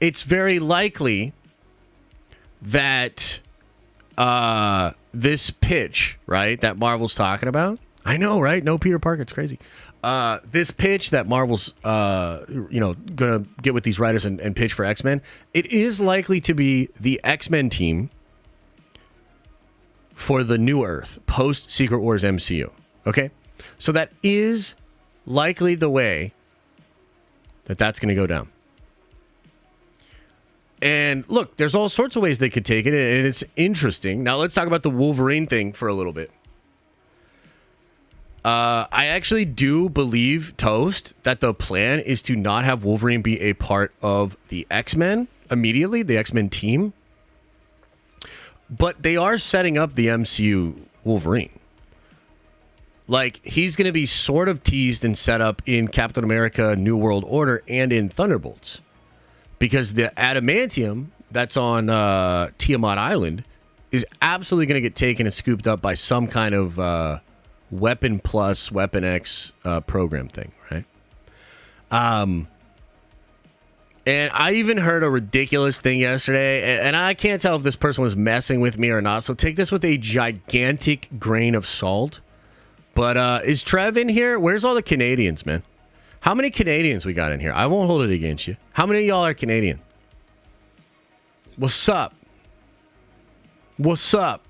it's very likely that this pitch, right, that Marvel's talking about. I know, right? No Peter Parker. It's crazy. This pitch that Marvel's, gonna get with these writers and pitch for X-Men, it is likely to be the X-Men team for the New Earth post Secret Wars MCU. Okay, so that is likely the way that that's going to go down. And look, there's all sorts of ways they could take it, and it's interesting. Now, let's talk about the Wolverine thing for a little bit. I actually do believe, Toast, that the plan is to not have Wolverine be a part of the X-Men immediately, the X-Men team. But they are setting up the MCU Wolverine. Like, he's going to be sort of teased and set up in Captain America New World Order and in Thunderbolts. Because the adamantium that's on Tiamat Island is absolutely going to get taken and scooped up by some kind of Weapon Plus, Weapon X program thing, right? And I even heard a ridiculous thing yesterday, and I can't tell if this person was messing with me or not, so take this with a gigantic grain of salt. But is Trev in here? Where's all the Canadians, man? How many Canadians we got in here? I won't hold it against you. How many of y'all are Canadian? What's up? What's up?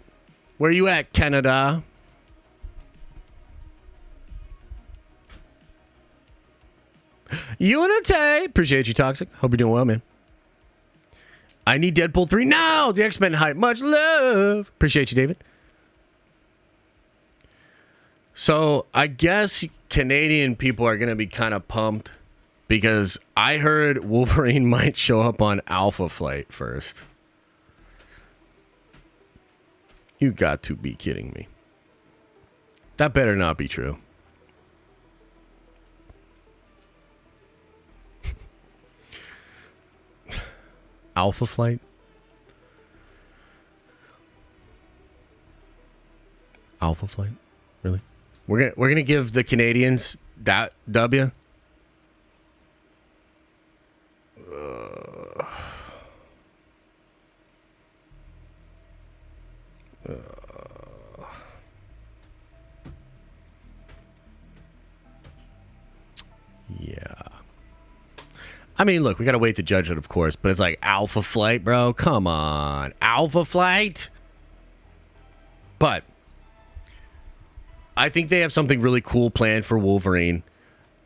Where you at, Canada? Unity! Appreciate you, Toxic. Hope you're doing well, man. I need Deadpool 3 now! The X-Men hype. Much love! Appreciate you, David. So, I guess Canadian people are going to be kind of pumped because I heard Wolverine might show up on Alpha Flight first. You got to be kidding me. That better not be true. Alpha Flight? Alpha Flight? Really? We're gonna give the Canadians that W. Yeah. I mean, look, we gotta wait to judge it, of course, but it's like Alpha Flight, bro. Come on, Alpha Flight. But I think they have something really cool planned for Wolverine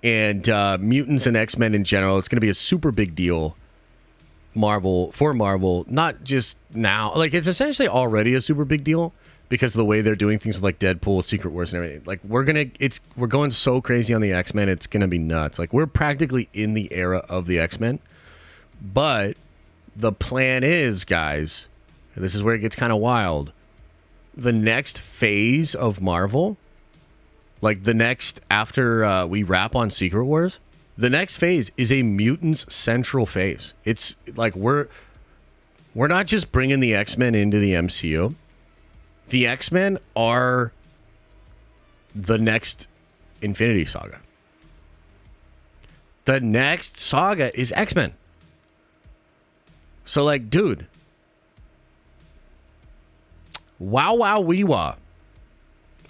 and mutants and X-Men in general. It's going to be a super big deal. Marvel, not just now. Like, it's essentially already a super big deal because of the way they're doing things with like Deadpool, Secret Wars, and everything. Like, we're going so crazy on the X-Men. It's going to be nuts. Like, we're practically in the era of the X-Men. But the plan is, guys, this is where it gets kind of wild. The next phase of Marvel, like the next, after we wrap on Secret Wars, the next phase is a mutants central phase. It's like we're not just bringing the X-Men into the MCU. The X-Men are the next Infinity Saga. The next saga is X-Men. So, like, dude. Wow, wee wah.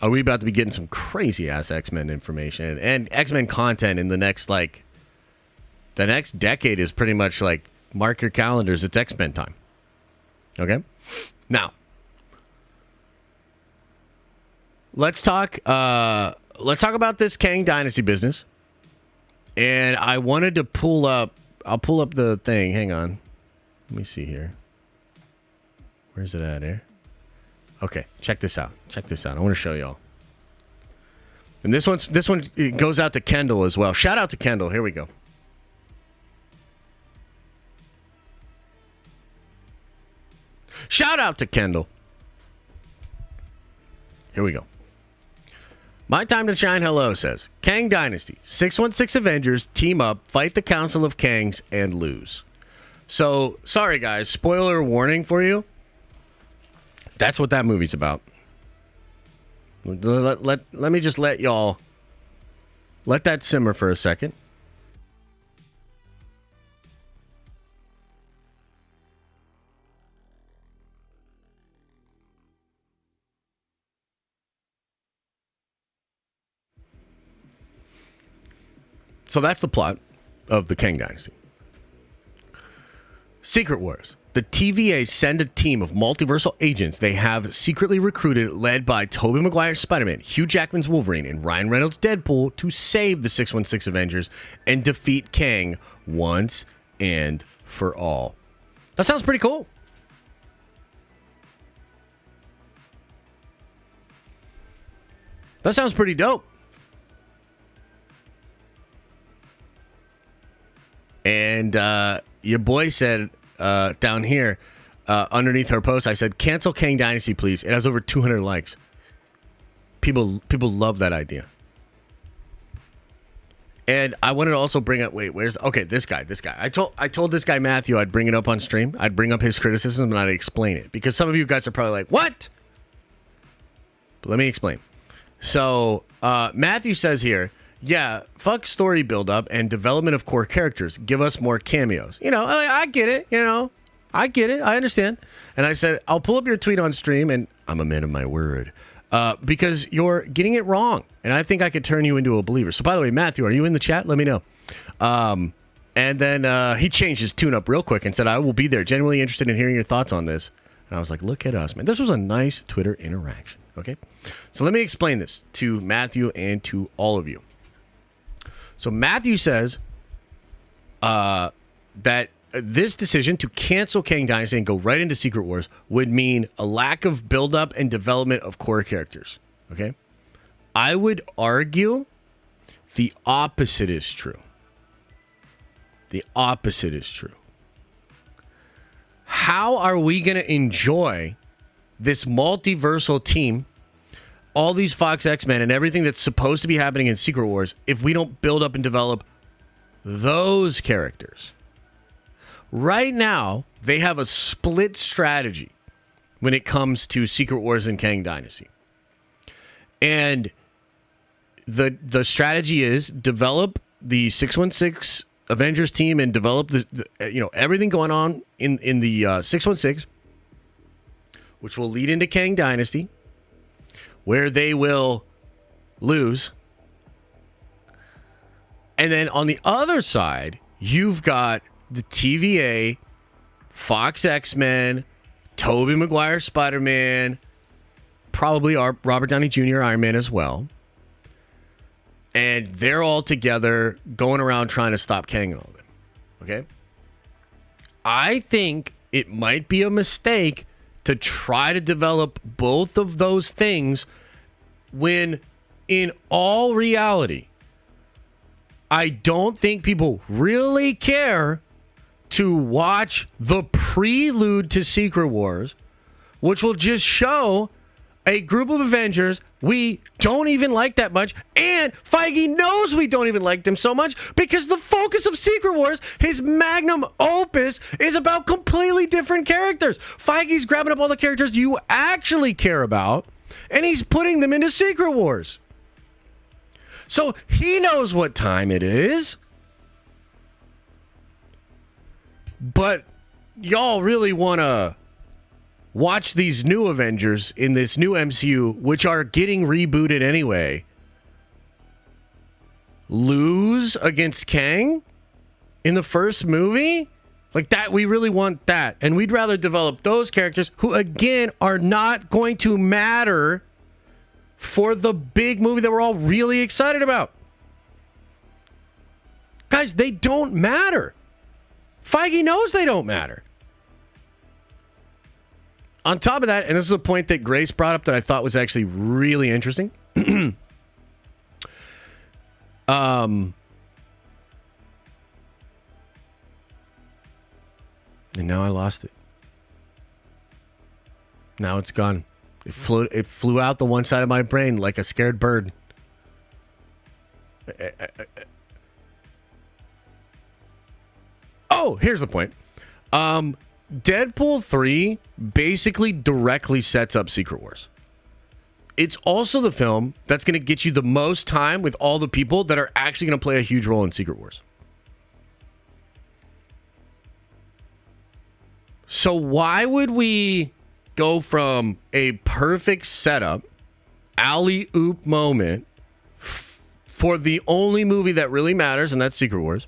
Are we about to be getting some crazy ass X-Men information and X-Men content in the next, like, the next decade is pretty much like, mark your calendars, it's X-Men time. Okay? Now, let's talk about this Kang Dynasty business. And I wanted to I'll pull up the thing. Hang on. Let me see here. Where's it at here? Okay, check this out. I want to show y'all. And this one it goes out to Kendall as well. Shout out to Kendall. Here we go. Shout out to Kendall. Here we go. My Time to Shine Hello says, Kang Dynasty, 616 Avengers team up, fight the Council of Kangs, and lose. So, sorry guys, spoiler warning for you. That's what that movie's about. Let me just let y'all let that simmer for a second. So that's the plot of the Kang Dynasty. Secret Wars. The TVA send a team of multiversal agents they have secretly recruited, led by Tobey Maguire's Spider-Man, Hugh Jackman's Wolverine, and Ryan Reynolds' Deadpool, to save the 616 Avengers and defeat Kang once and for all. That sounds pretty cool. That sounds pretty dope. And your boy said down here, underneath her post, I said, cancel Kang Dynasty, please. It has over 200 likes. People love that idea. And I wanted to also bring up, this guy. I told this guy, Matthew, I'd bring it up on stream. I'd bring up his criticism and I'd explain it. Because some of you guys are probably like, what? But let me explain. So, Matthew says here, yeah, fuck story buildup and development of core characters. Give us more cameos. I get it, I get it. I understand. And I said, I'll pull up your tweet on stream, and I'm a man of my word. Because you're getting it wrong. And I think I could turn you into a believer. So, by the way, Matthew, are you in the chat? Let me know. And then he changed his tune up real quick and said, I will be there. Genuinely interested in hearing your thoughts on this. And I was like, look at us, man. This was a nice Twitter interaction. Okay. So let me explain this to Matthew and to all of you. So Matthew says that this decision to cancel Kang Dynasty and go right into Secret Wars would mean a lack of buildup and development of core characters. Okay. I would argue the opposite is true. The opposite is true. How are we going to enjoy this multiversal team, all these Fox X-Men and everything that's supposed to be happening in Secret Wars, if we don't build up and develop those characters? Right now, they have a split strategy when it comes to Secret Wars and Kang Dynasty. And the strategy is develop the 616 Avengers team and develop the everything going on in the 616, which will lead into Kang Dynasty, where they will lose. And then on the other side, you've got the TVA, Fox X-Men, Tobey Maguire Spider-Man, probably Robert Downey Jr. Iron Man as well. And they're all together going around trying to stop Kang and all them. Okay? I think it might be a mistake to try to develop both of those things when, in all reality, I don't think people really care to watch the prelude to Secret Wars, which will just show a group of Avengers we don't even like that much, and Feige knows we don't even like them so much because the focus of Secret Wars, his magnum opus, is about completely different characters. Feige's grabbing up all the characters you actually care about, and he's putting them into Secret Wars. So he knows what time it is. But y'all really want to watch these new Avengers in this new MCU, which are getting rebooted anyway, lose against Kang in the first movie? Like that, we really want that. And we'd rather develop those characters who, again, are not going to matter for the big movie that we're all really excited about. Guys, they don't matter. Feige knows they don't matter. On top of that, and this is a point that Grace brought up that I thought was actually really interesting. And now I lost it. Now it's gone. It flew out the one side of my brain like a scared bird. Oh, here's the point. Deadpool 3 basically directly sets up Secret Wars. It's also the film that's going to get you the most time with all the people that are actually going to play a huge role in Secret Wars. So why would we go from a perfect setup, alley-oop moment for the only movie that really matters, and that's Secret Wars,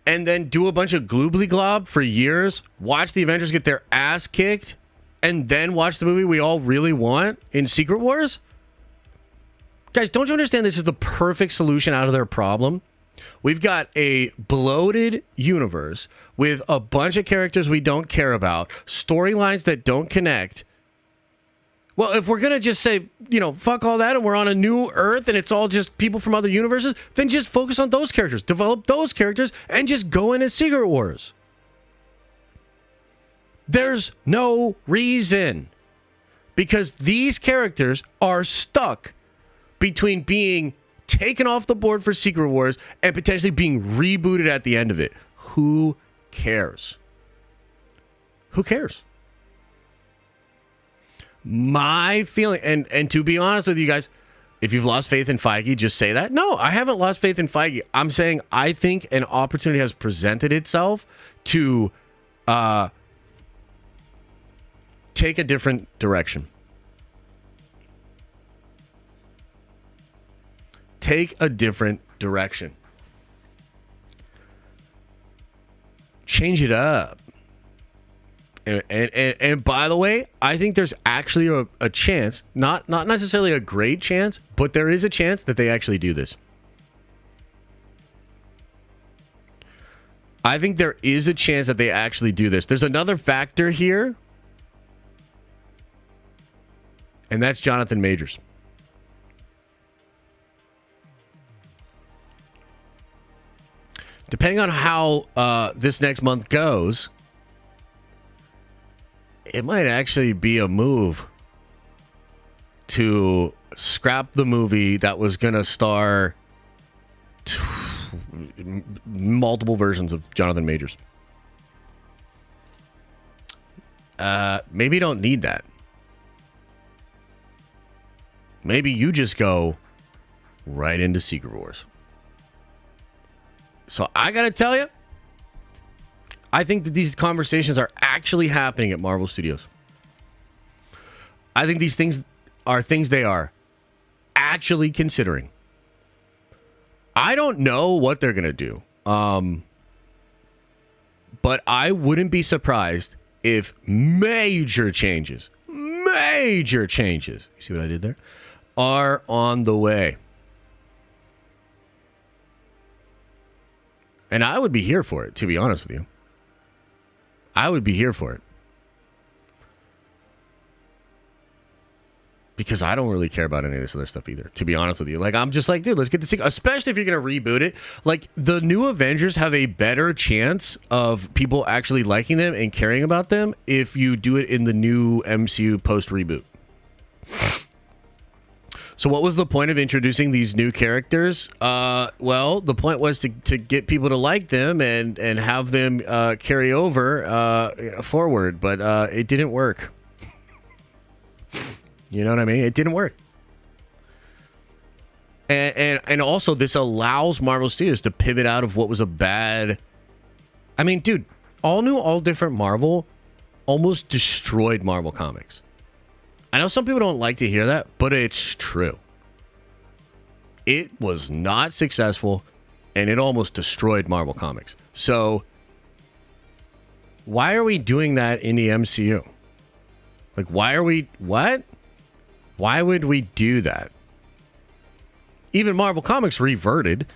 and then do a bunch of gloobly glob for years, watch the Avengers get their ass kicked, and then watch the movie we all really want in Secret Wars? Guys, don't you understand this is the perfect solution out of their problem? We've got a bloated universe with a bunch of characters we don't care about, storylines that don't connect. Well, if we're going to just say, fuck all that and we're on a new Earth and it's all just people from other universes, then just focus on those characters, develop those characters, and just go into Secret Wars. There's no reason. Because these characters are stuck between being taken off the board for Secret Wars and potentially being rebooted at the end of it. Who cares? Who cares? My feeling, and to be honest with you guys, if you've lost faith in Feige, just say that. No, I haven't lost faith in Feige. I'm saying I think an opportunity has presented itself to take a different direction. Take a different direction. Change it up. And by the way, I think there's actually a chance, not necessarily a great chance, but there is a chance that they actually do this. I think there is a chance that they actually do this. There's another factor here, and that's Jonathan Majors. Depending on how this next month goes, it might actually be a move to scrap the movie that was going to star multiple versions of Jonathan Majors. Maybe you don't need that. Maybe you just go right into Secret Wars. So I got to tell you, I think that these conversations are actually happening at Marvel Studios. I think these things are things they are actually considering. I don't know what they're going to do. But I wouldn't be surprised if major changes, you see what I did there, are on the way. And I would be here for it, to be honest with you. I would be here for it. Because I don't really care about any of this other stuff either, to be honest with you. Like, I'm just like, dude, let's get this thing. Especially if you're going to reboot it. Like, the new Avengers have a better chance of people actually liking them and caring about them if you do it in the new MCU post-reboot. So what was the point of introducing these new characters? Well, the point was to get people to like them and have them carry over forward, but it didn't work. You know what I mean? It didn't work. And also, this allows Marvel Studios to pivot out of what was a bad... I mean, dude, all new, all different Marvel almost destroyed Marvel Comics. I know some people don't like to hear that, but it's true. It was not successful, and it almost destroyed Marvel Comics. So, why are we doing that in the MCU? Like, why are we... What? Why would we do that? Even Marvel Comics reverted.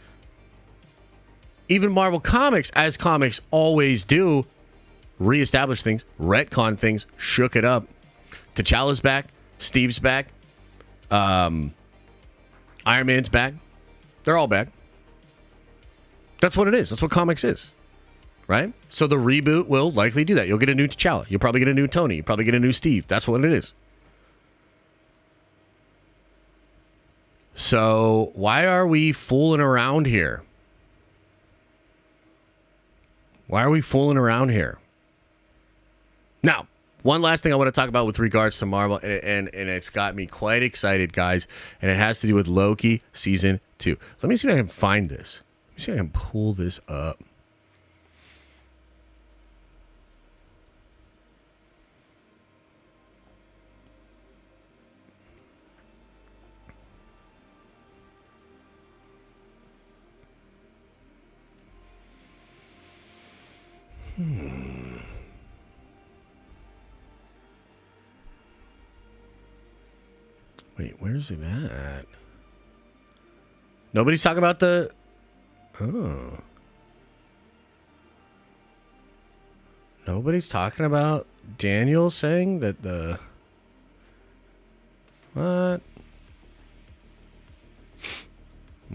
Even Marvel Comics, as comics always do, reestablished things, retcon things, shook it up. T'Challa's back. Steve's back. Iron Man's back. They're all back. That's what it is. That's what comics is. Right? So the reboot will likely do that. You'll get a new T'Challa. You'll probably get a new Tony. You'll probably get a new Steve. That's what it is. So why are we fooling around here? Why are we fooling around here? Now, one last thing I want to talk about with regards to Marvel, and it's got me quite excited, guys, and it has to do with Loki Season 2. Let me see if I can find this. Let me see if I can pull this up. Wait, where's it at? Nobody's talking about the... Oh. Nobody's talking about Daniel saying that the... What?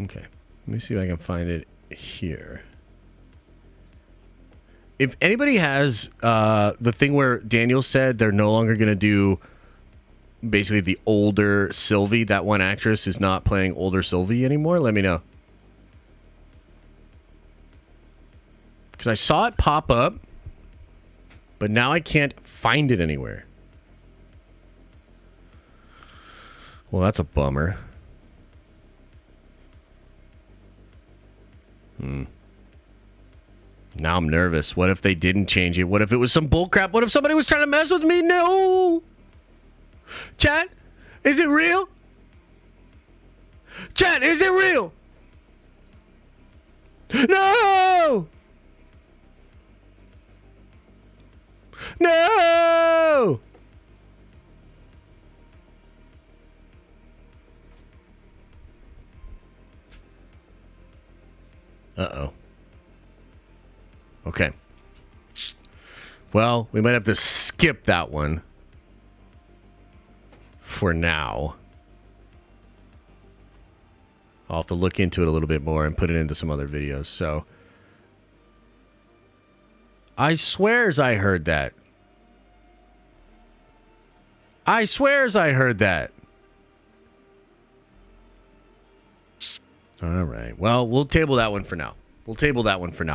Okay. Let me see if I can find it here. If anybody has the thing where Daniel said they're no longer going to do basically the older Sylvie, that one actress is not playing older Sylvie anymore, let me know. Because I saw it pop up, but now I can't find it anywhere. Well, that's a bummer. Now I'm nervous. What if they didn't change it? What if it was some bullcrap? What if somebody was trying to mess with me? No! Chat, is it real? Chat, is it real? No! No! Uh-oh. Okay. Well, we might have to skip that one for now. I'll have to look into it a little bit more and put it into some other videos. So, I swears I heard that. I swears I heard that. All right. Well, we'll table that one for now.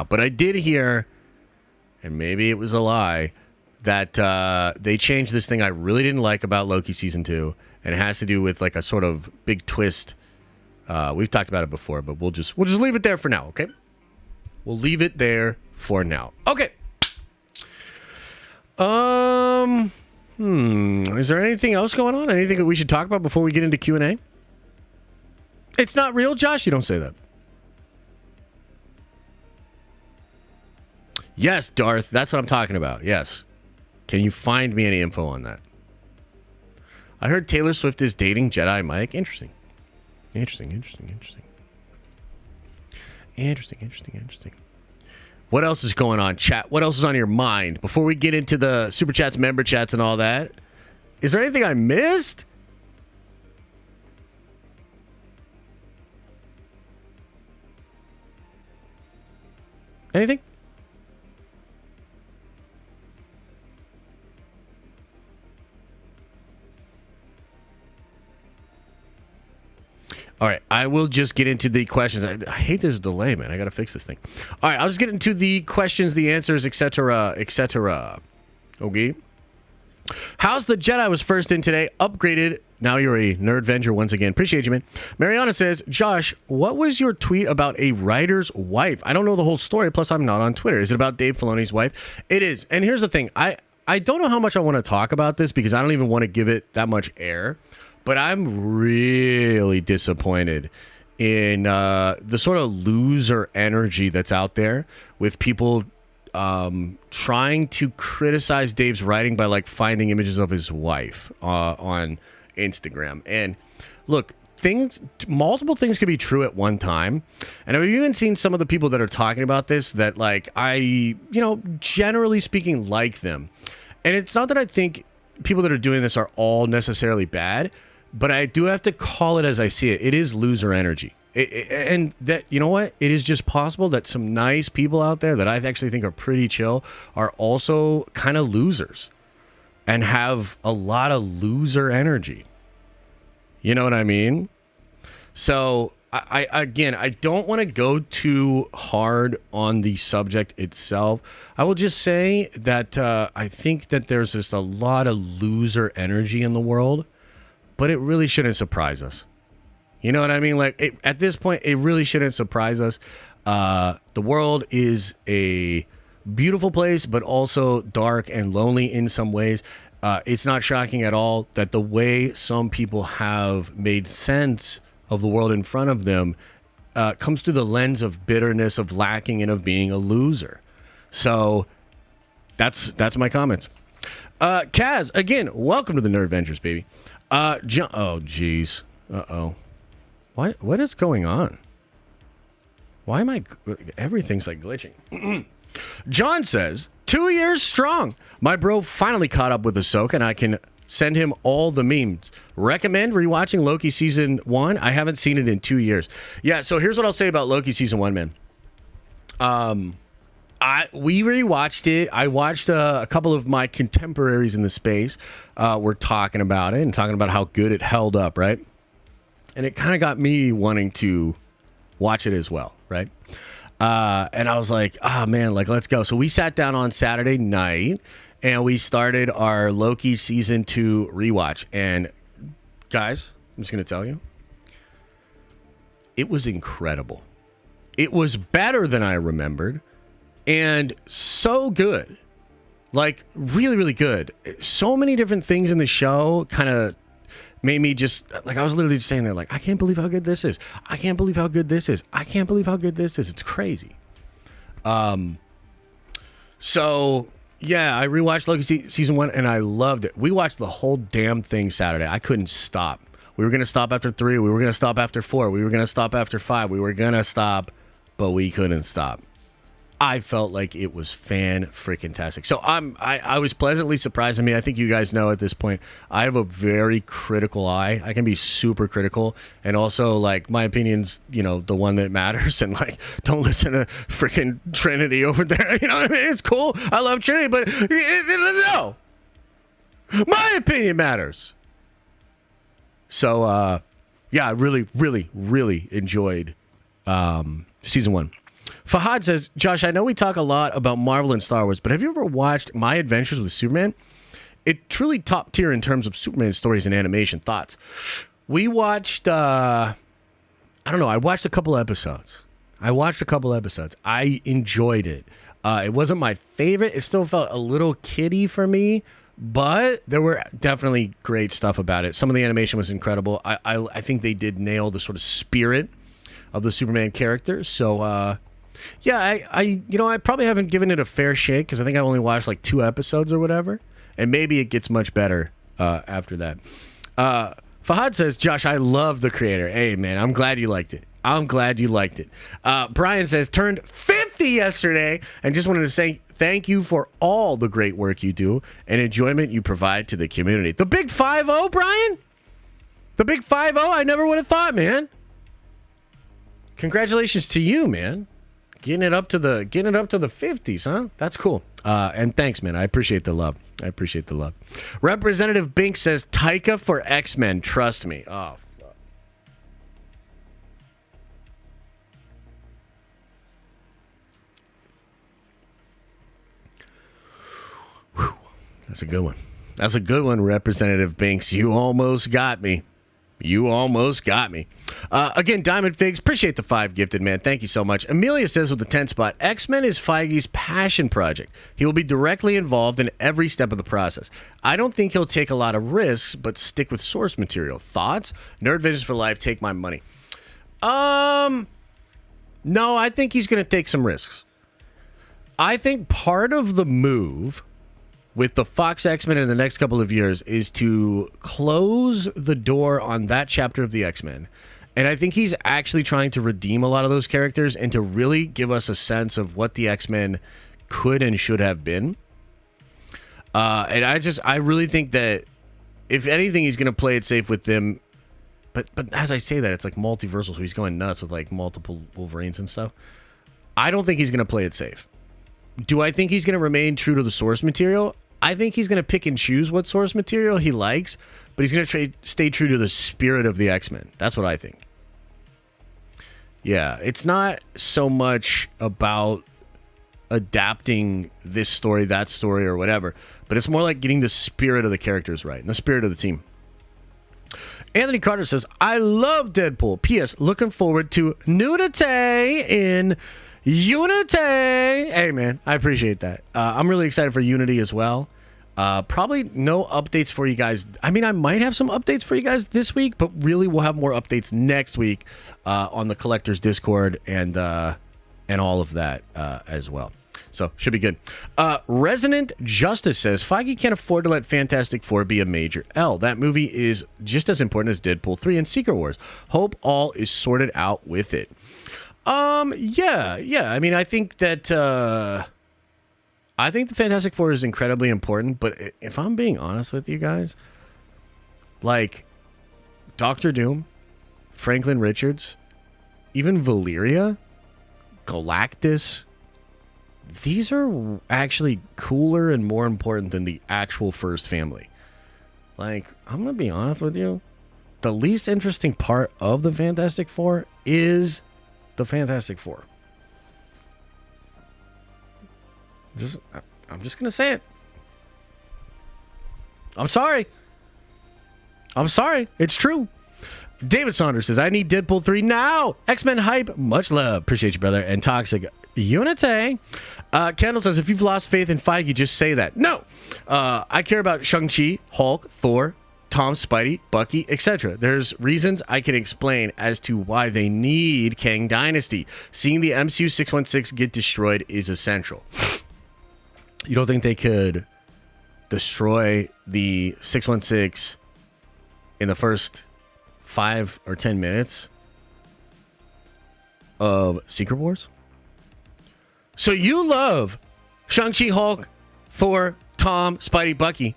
But I did hear, and maybe it was a lie, that they changed this thing I really didn't like about Loki Season 2, and it has to do with like a sort of big twist. We've talked about it before, but we'll just leave it there for now, okay? We'll leave it there for now. Okay. Is there anything else going on? Anything that we should talk about before we get into Q&A? It's not real, Josh? You don't say that. Yes, Darth. That's what I'm talking about. Yes. Can you find me any info on that? I heard Taylor Swift is dating Jedi Mike. Interesting. What else is going on, chat? What else is on your mind? Before we get into the super chats, member chats, and all that, is there anything I missed? Anything? All right, I will just get into the questions. I hate this delay, man. I got to fix this thing. All right, I'll just get into the questions, the answers, etc., etc. Okay. How's the Jedi was first in today? Upgraded. Now you're a Nerdvenger once again. Appreciate you, man. Mariana says, Josh, what was your tweet about a writer's wife? I don't know the whole story, plus I'm not on Twitter. Is it about Dave Filoni's wife? It is. And here's the thing. I don't know how much I want to talk about this because I don't even want to give it that much air. But I'm really disappointed in the sort of loser energy that's out there with people trying to criticize Dave's writing by like finding images of his wife on Instagram. And look, multiple things could be true at one time. And I've even seen some of the people that are talking about this that like generally speaking, like them. And it's not that I think people that are doing this are all necessarily bad, but I do have to call it as I see it. It is loser energy. And that, you know what? It is just possible that some nice people out there that I actually think are pretty chill are also kind of losers and have a lot of loser energy. You know what I mean? So, I don't want to go too hard on the subject itself. I will just say that I think that there's just a lot of loser energy in the world, but it really shouldn't surprise us. You know what I mean? Like, at this point, it really shouldn't surprise us. The world is a beautiful place, but also dark and lonely in some ways. It's not shocking at all that the way some people have made sense of the world in front of them comes through the lens of bitterness, of lacking, and of being a loser. So that's my comments. Kaz, again, welcome to the Nerdventures, baby. Oh, jeez. Uh-oh. What is going on? Why am I... Everything's like glitching. John says, 2 years strong. My bro finally caught up with Ahsoka, and I can send him all the memes. Recommend rewatching Loki season 1. I haven't seen it in 2 years. Yeah, so here's what I'll say about Loki season 1, man. We rewatched it. I watched a couple of my contemporaries in the space were talking about it and talking about how good it held up, right? And it kind of got me wanting to watch it as well, right? And I was like, man, like, let's go. So we sat down on Saturday night and we started our Loki season 2 rewatch. And guys, I'm just going to tell you, it was incredible. It was better than I remembered and so good. Like, really, really good. So many different things in the show kind of made me just, like, I was literally just saying there, like, I can't believe how good this is. I can't believe how good this is. I can't believe how good this is. It's crazy. So, yeah, I rewatched Loki season 1, and I loved it. We watched the whole damn thing Saturday. I couldn't stop. We were going to stop after 3. We were going to stop after 4. We were going to stop after 5. We were going to stop, but we couldn't stop. I felt like it was fan-freaking-tastic. So I was pleasantly surprised. I mean, I think you guys know at this point, I have a very critical eye. I can be super critical. And also, like, my opinion's, you know, the one that matters. And, like, don't listen to freaking Trinity over there. You know what I mean? It's cool. I love Trinity, but no. My opinion matters. So, yeah, I really, really, really enjoyed season 1. Fahad says, Josh, I know we talk a lot about Marvel and Star Wars, but have you ever watched My Adventures with Superman? It truly top tier in terms of Superman stories and animation. Thoughts? We watched, I don't know, I watched a couple episodes. I enjoyed it. It wasn't my favorite. It still felt a little kiddie for me, but there were definitely great stuff about it. Some of the animation was incredible. I think they did nail the sort of spirit of the Superman character. So, yeah, I probably haven't given it a fair shake because I think I only watched like 2 episodes or whatever, and maybe it gets much better after that. Fahad says, Josh, I love the creator. Hey, man, I'm glad you liked it. Brian says, turned 50 yesterday and just wanted to say thank you for all the great work you do and enjoyment you provide to the community. The big 5-0, Brian? The big 5-0? I never would have thought, man. Congratulations to you, man. Getting it up to the 50s, huh? That's cool. And thanks, man. I appreciate the love. Representative Bink says Taika for X-Men. Trust me. Oh, fuck. Whew. That's a good one, Representative Binks. You almost got me. Again, Diamond Figs, appreciate the 5 gifted, man. Thank you so much. Amelia says with the 10 spot, X-Men is Feige's passion project. He will be directly involved in every step of the process. I don't think he'll take a lot of risks, but stick with source material. Thoughts? Nerd Visions for life, take my money. No, I think he's going to take some risks. I think part of the move with the Fox X-Men in the next couple of years is to close the door on that chapter of the X-Men. And I think he's actually trying to redeem a lot of those characters and to really give us a sense of what the X-Men could and should have been. And I really think that if anything, he's going to play it safe with them. But as I say that, it's like multiversal, so he's going nuts with like multiple Wolverines and stuff. I don't think he's going to play it safe. Do I think he's going to remain true to the source material? I think he's going to pick and choose what source material he likes, but he's going to stay true to the spirit of the X-Men. That's what I think. Yeah, it's not so much about adapting this story, that story, or whatever, but it's more like getting the spirit of the characters right and the spirit of the team. Anthony Carter says, I love Deadpool. P.S. Looking forward to nudity in Unity. Hey, man, I appreciate that. I'm really excited for Unity as well. Probably no updates for you guys. I mean, I might have some updates for you guys this week, but really we'll have more updates next week on the Collectors Discord and all of that as well. So, should be good. Resonant Justice says, Feige can't afford to let Fantastic Four be a major L. That movie is just as important as Deadpool 3 and Secret Wars. Hope all is sorted out with it. Yeah. I mean, I think that I think the Fantastic Four is incredibly important, but if I'm being honest with you guys, like Doctor Doom, Franklin Richards, even Valyria, Galactus, these are actually cooler and more important than the actual first family. Like, I'm going to be honest with you. The least interesting part of the Fantastic Four is the Fantastic Four. I'm just going to say it. I'm sorry. It's true. David Saunders says, I need Deadpool 3 now. X-Men hype. Much love. Appreciate you, brother. And Toxic Unite. Kendall says, if you've lost faith in Feige, just say that. No. I care about Shang-Chi, Hulk, Thor, Tom, Spidey, Bucky, etc. There's reasons I can explain as to why they need Kang Dynasty. Seeing the MCU 616 get destroyed is essential. You don't think they could destroy the 616 in the first 5 or 10 minutes of Secret Wars? So you love Shang-Chi, Hulk, Thor, Tom, Spidey, Bucky,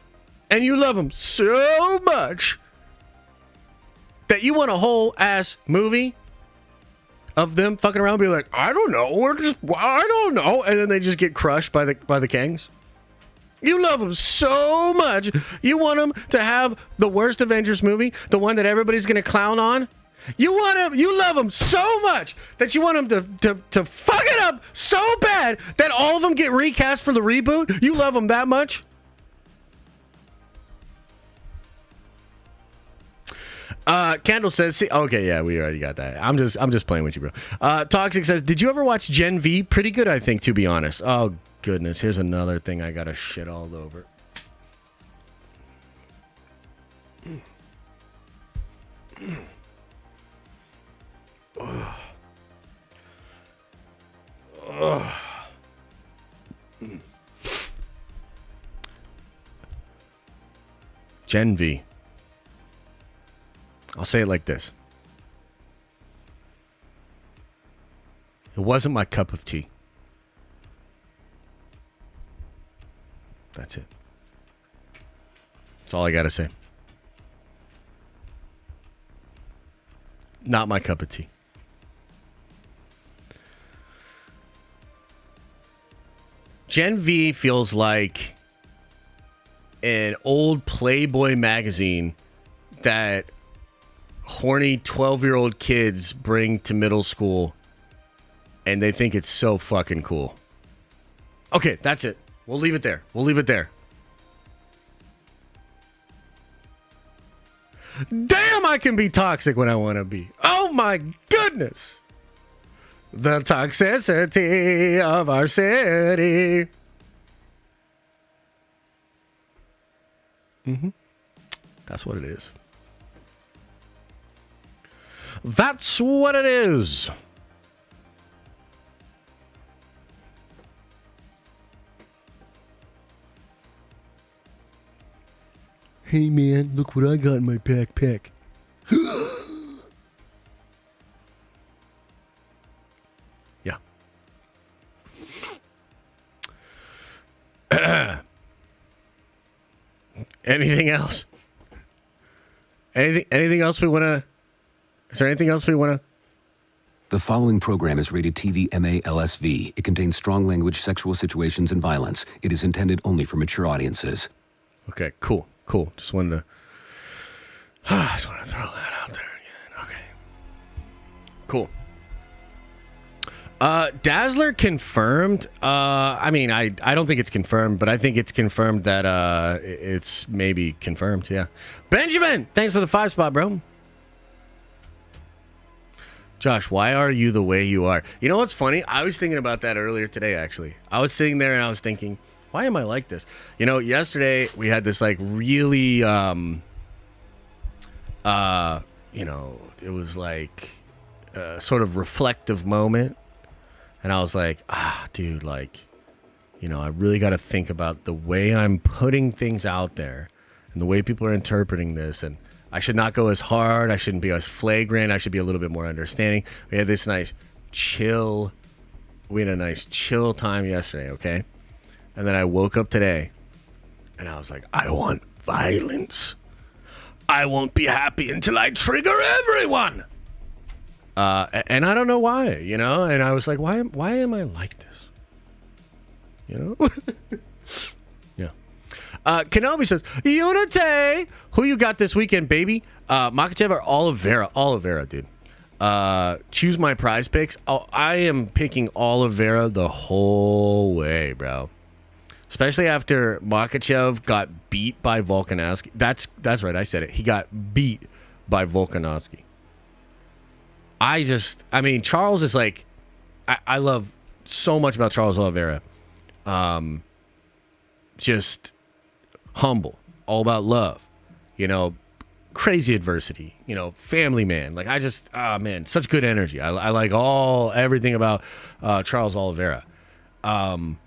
and you love them so much that you want a whole ass movie of them fucking around and be like, I don't know, and then they just get crushed by the Kangs. You love them so much. You want them to have the worst Avengers movie, the one that everybody's going to clown on. You love them so much that you want them to fuck it up so bad that all of them get recast for the reboot. You love them that much. Kendall says, see, okay, yeah, we already got that. I'm just playing with you, bro. Toxic says, did you ever watch Gen V? Pretty good, I think, to be honest. Oh, goodness. Here's another thing I got to shit all over. Gen V. I'll say it like this. It wasn't my cup of tea. That's it. That's all I got to say. Not my cup of tea. Gen V feels like an old Playboy magazine that horny 12-year-old kids bring to middle school, and they think it's so fucking cool. Okay, that's it. We'll leave it there. Damn, I can be toxic when I want to be. Oh my goodness. The toxicity of our city. That's what it is. That's what it is. Hey man, look what I got in my backpack. Yeah. Anything else? Anything else we want to... Is there anything else we want to... The following program is rated TV MA LSV. It contains strong language, sexual situations, and violence. It is intended only for mature audiences. Okay, cool. Just wanted to throw that out there again. Okay. Cool. Dazzler confirmed. I mean, I don't think it's confirmed, but I think it's confirmed that it's maybe confirmed, yeah. Benjamin, thanks for the 5 spot, bro. Josh, why are you the way you are? You know what's funny? I was thinking about that earlier today, actually. I was sitting there and I was thinking, why am I like this? You know, yesterday we had this like really, you know, it was like a sort of reflective moment. And I was like, dude, like, you know, I really got to think about the way I'm putting things out there and the way people are interpreting this. And I should not go as hard. I shouldn't be as flagrant. I should be a little bit more understanding. We had this nice chill. We had a nice chill time yesterday, okay? And then I woke up today and I was like, I want violence. I won't be happy until I trigger everyone. And I don't know why, you know? And I was like, why am I like this? You know? Yeah. Kenobi says, Unite! Who you got this weekend, baby? Makachev or Oliveira? Oliveira, dude. Choose my prize picks. Oh, I am picking Oliveira the whole way, bro. Especially after Makachev got beat by Volkanovski. That's right, I said it. He got beat by Volkanovski. I mean, Charles is like, I love so much about Charles Oliveira. Just humble, all about love, you know, crazy adversity, you know, family man. Like, man, such good energy. I like everything about Charles Oliveira. And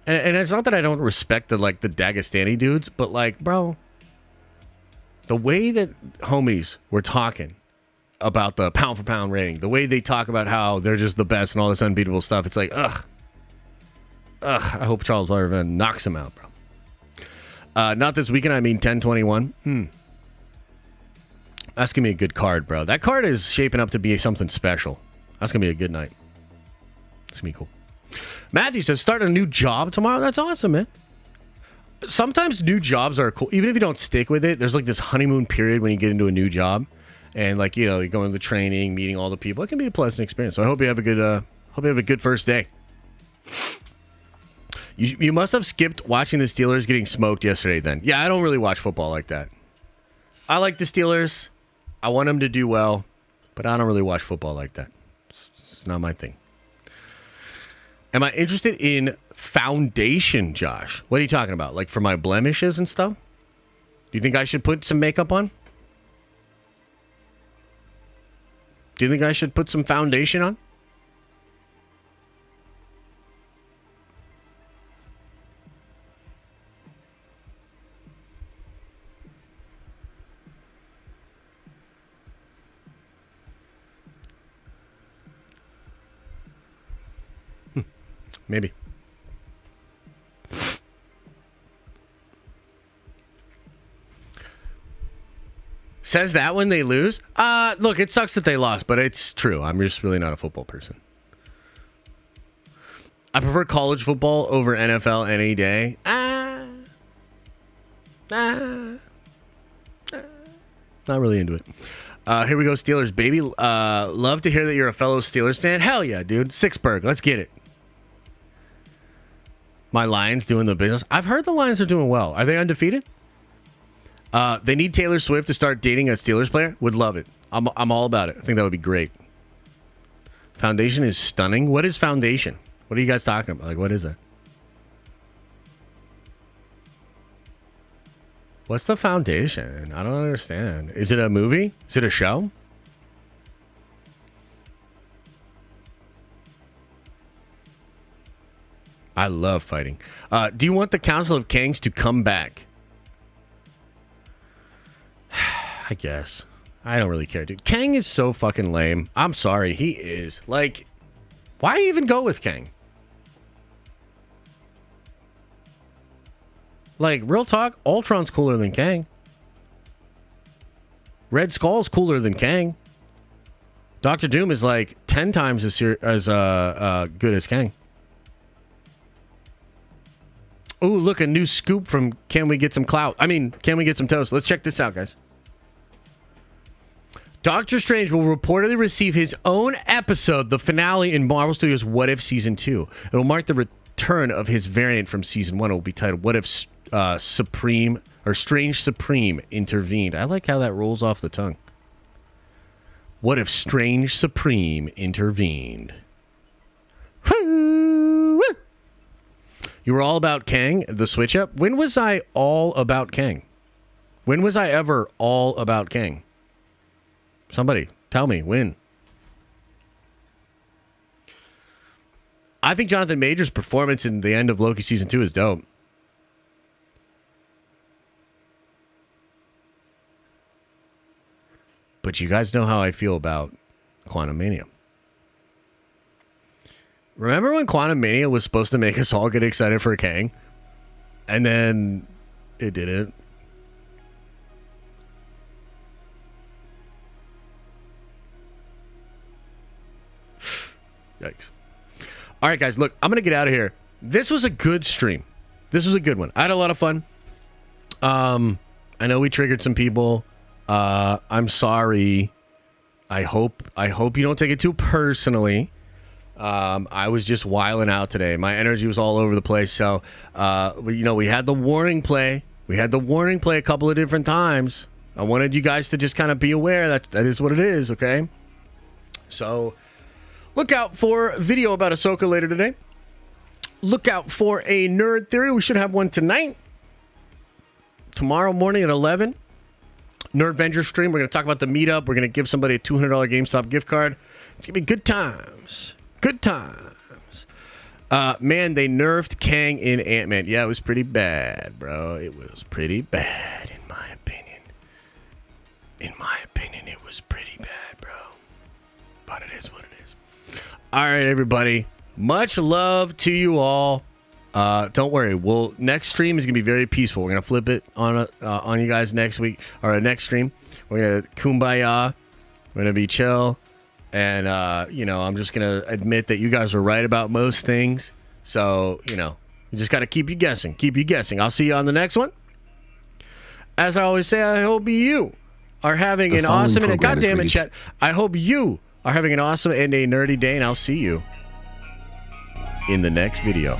it's not that I don't respect the Dagestani dudes, but like, bro, the way that homies were talking about the pound for pound rating, the way they talk about how they're just the best and all this unbeatable stuff, it's like, ugh, I hope Charles Oliveira knocks him out, bro. Not this weekend, I mean 10/21. That's gonna be a good card, bro. That card is shaping up to be something special. That's gonna be a good night. It's gonna be cool. Matthew says, starting a new job tomorrow. That's awesome, man. Sometimes new jobs are cool. Even if you don't stick with it, there's like this honeymoon period when you get into a new job. And like, you know, you're going to the training, meeting all the people. It can be a pleasant experience. So I hope you have a good first day. You must have skipped watching the Steelers getting smoked yesterday then. Yeah, I don't really watch football like that. I like the Steelers. I want them to do well, but I don't really watch football like that. It's not my thing. Am I interested in foundation, Josh? What are you talking about? Like for my blemishes and stuff? Do you think I should put some makeup on? Do you think I should put some foundation on? Maybe. Says that when they lose? Look, it sucks that they lost, but it's true. I'm just really not a football person. I prefer college football over NFL any day. Not really into it. Here we go, Steelers, baby. Love to hear that you're a fellow Steelers fan. Hell yeah, dude. Sixburg, let's get it. My Lions doing the business. I've heard the Lions are doing well. Are they undefeated? They need Taylor Swift to start dating a Steelers player. Would love it. I'm all about it. I think that would be great. Foundation is stunning. What is foundation? What are you guys talking about? Like, what is that? What's the foundation? I don't understand. Is it a movie? Is it a show? I love fighting. Do you want the Council of Kangs to come back? I guess. I don't really care, dude. Kang is so fucking lame. I'm sorry. He is. Like, why even go with Kang? Like, real talk, Ultron's cooler than Kang. Red Skull's cooler than Kang. Doctor Doom is like 10 times as good as Kang. Ooh, look, a new scoop from Can We Get Some Clout? I mean, Can We Get Some Toast? Let's check this out, guys. Doctor Strange will reportedly receive his own episode, the finale in Marvel Studios' What If Season 2. It will mark the return of his variant from Season 1. It will be titled What If Strange Supreme Intervened. I like how that rolls off the tongue. What if Strange Supreme intervened? You were all about Kang, the switch up? When was I all about Kang? When was I ever all about Kang? Somebody, tell me, when? I think Jonathan Major's performance in the end of Loki Season 2 is dope. But you guys know how I feel about Quantumania. Remember when Quantum Mania was supposed to make us all get excited for Kang? And then it didn't. Yikes. All right, guys, look, I'm going to get out of here. This was a good stream. This was a good one. I had a lot of fun. I know we triggered some people. I'm sorry. I hope you don't take it too personally. I was just wilding out today. My energy was all over the place. So, we had the warning play. We had the warning play a couple of different times. I wanted you guys to just kind of be aware that is what it is, okay? So, look out for a video about Ahsoka later today. Look out for a Nerd Theory. We should have one tonight. Tomorrow morning at 11. Nerd Avenger stream. We're going to talk about the meetup. We're going to give somebody a $200 GameStop gift card. It's going to be good times. Good times. Man, they nerfed Kang in Ant-Man. Yeah, it was pretty bad, bro. It was pretty bad, in my opinion. In my opinion, it was pretty bad, bro. But it is what it is. All right, everybody. Much love to you all. Don't worry. Next stream is gonna be very peaceful. We're gonna flip it on you guys next week or next stream. We're gonna kumbaya. We're gonna be chill, and I'm just gonna admit that you guys are right about most things. So you just gotta keep you guessing. Keep you guessing. I'll see you on the next one. As I always say, I hope you are having an awesome and goddamn it, chat. I hope you are having an awesome and a nerdy day, and I'll see you in the next video.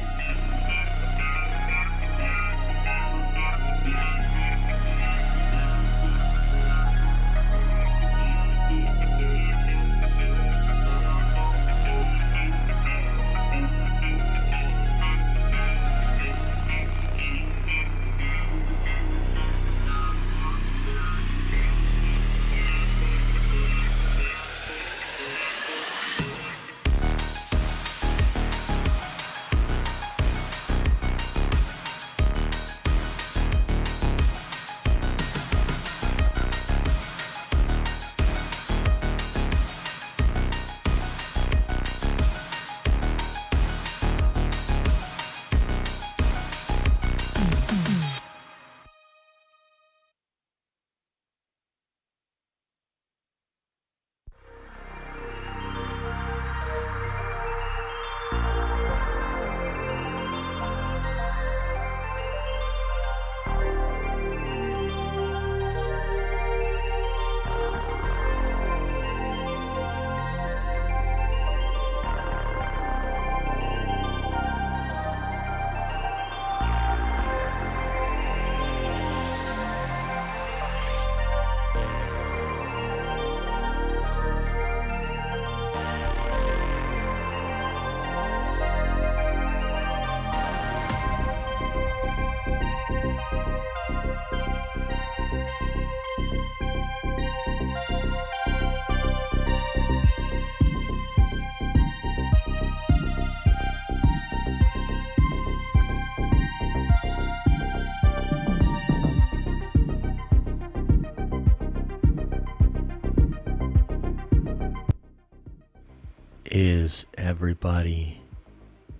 Is everybody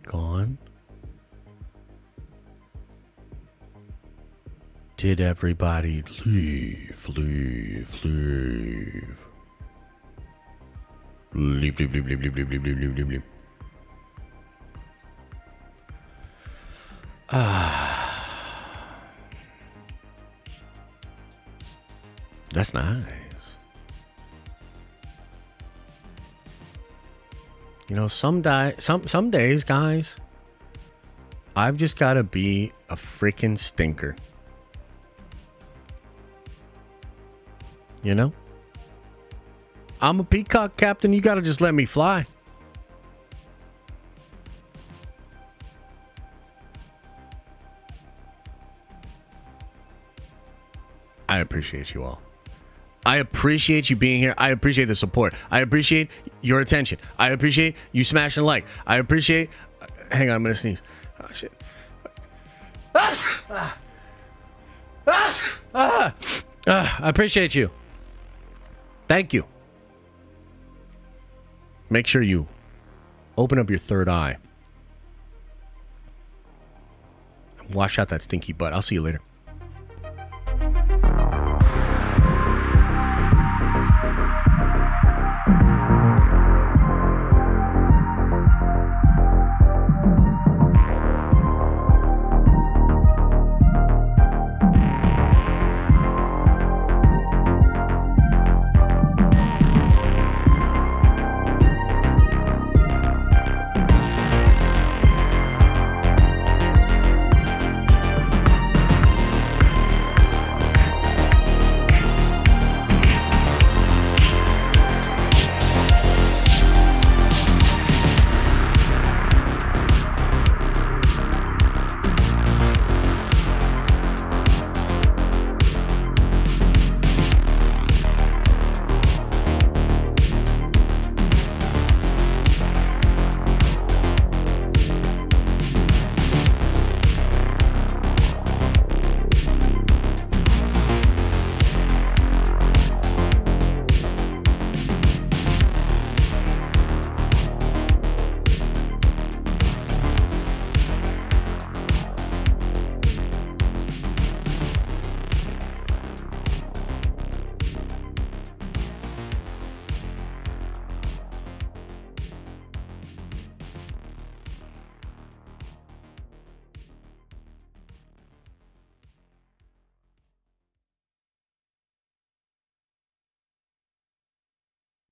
gone? Did everybody leave? Leave. That's nice. Some days, guys, I've just got to be a freaking stinker. I'm a peacock captain. You got to just let me fly. I appreciate you all. I appreciate you being here. I appreciate the support. I appreciate your attention. I appreciate you smashing like. I appreciate... Hang on, I'm going to sneeze. Oh, shit. I appreciate you. Thank you. Make sure you Open up your third eye. Wash out that stinky butt. I'll see you later.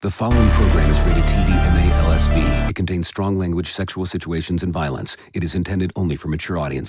The following program is rated TV MA LSV. It contains strong language, sexual situations, and violence. It is intended only for mature audiences.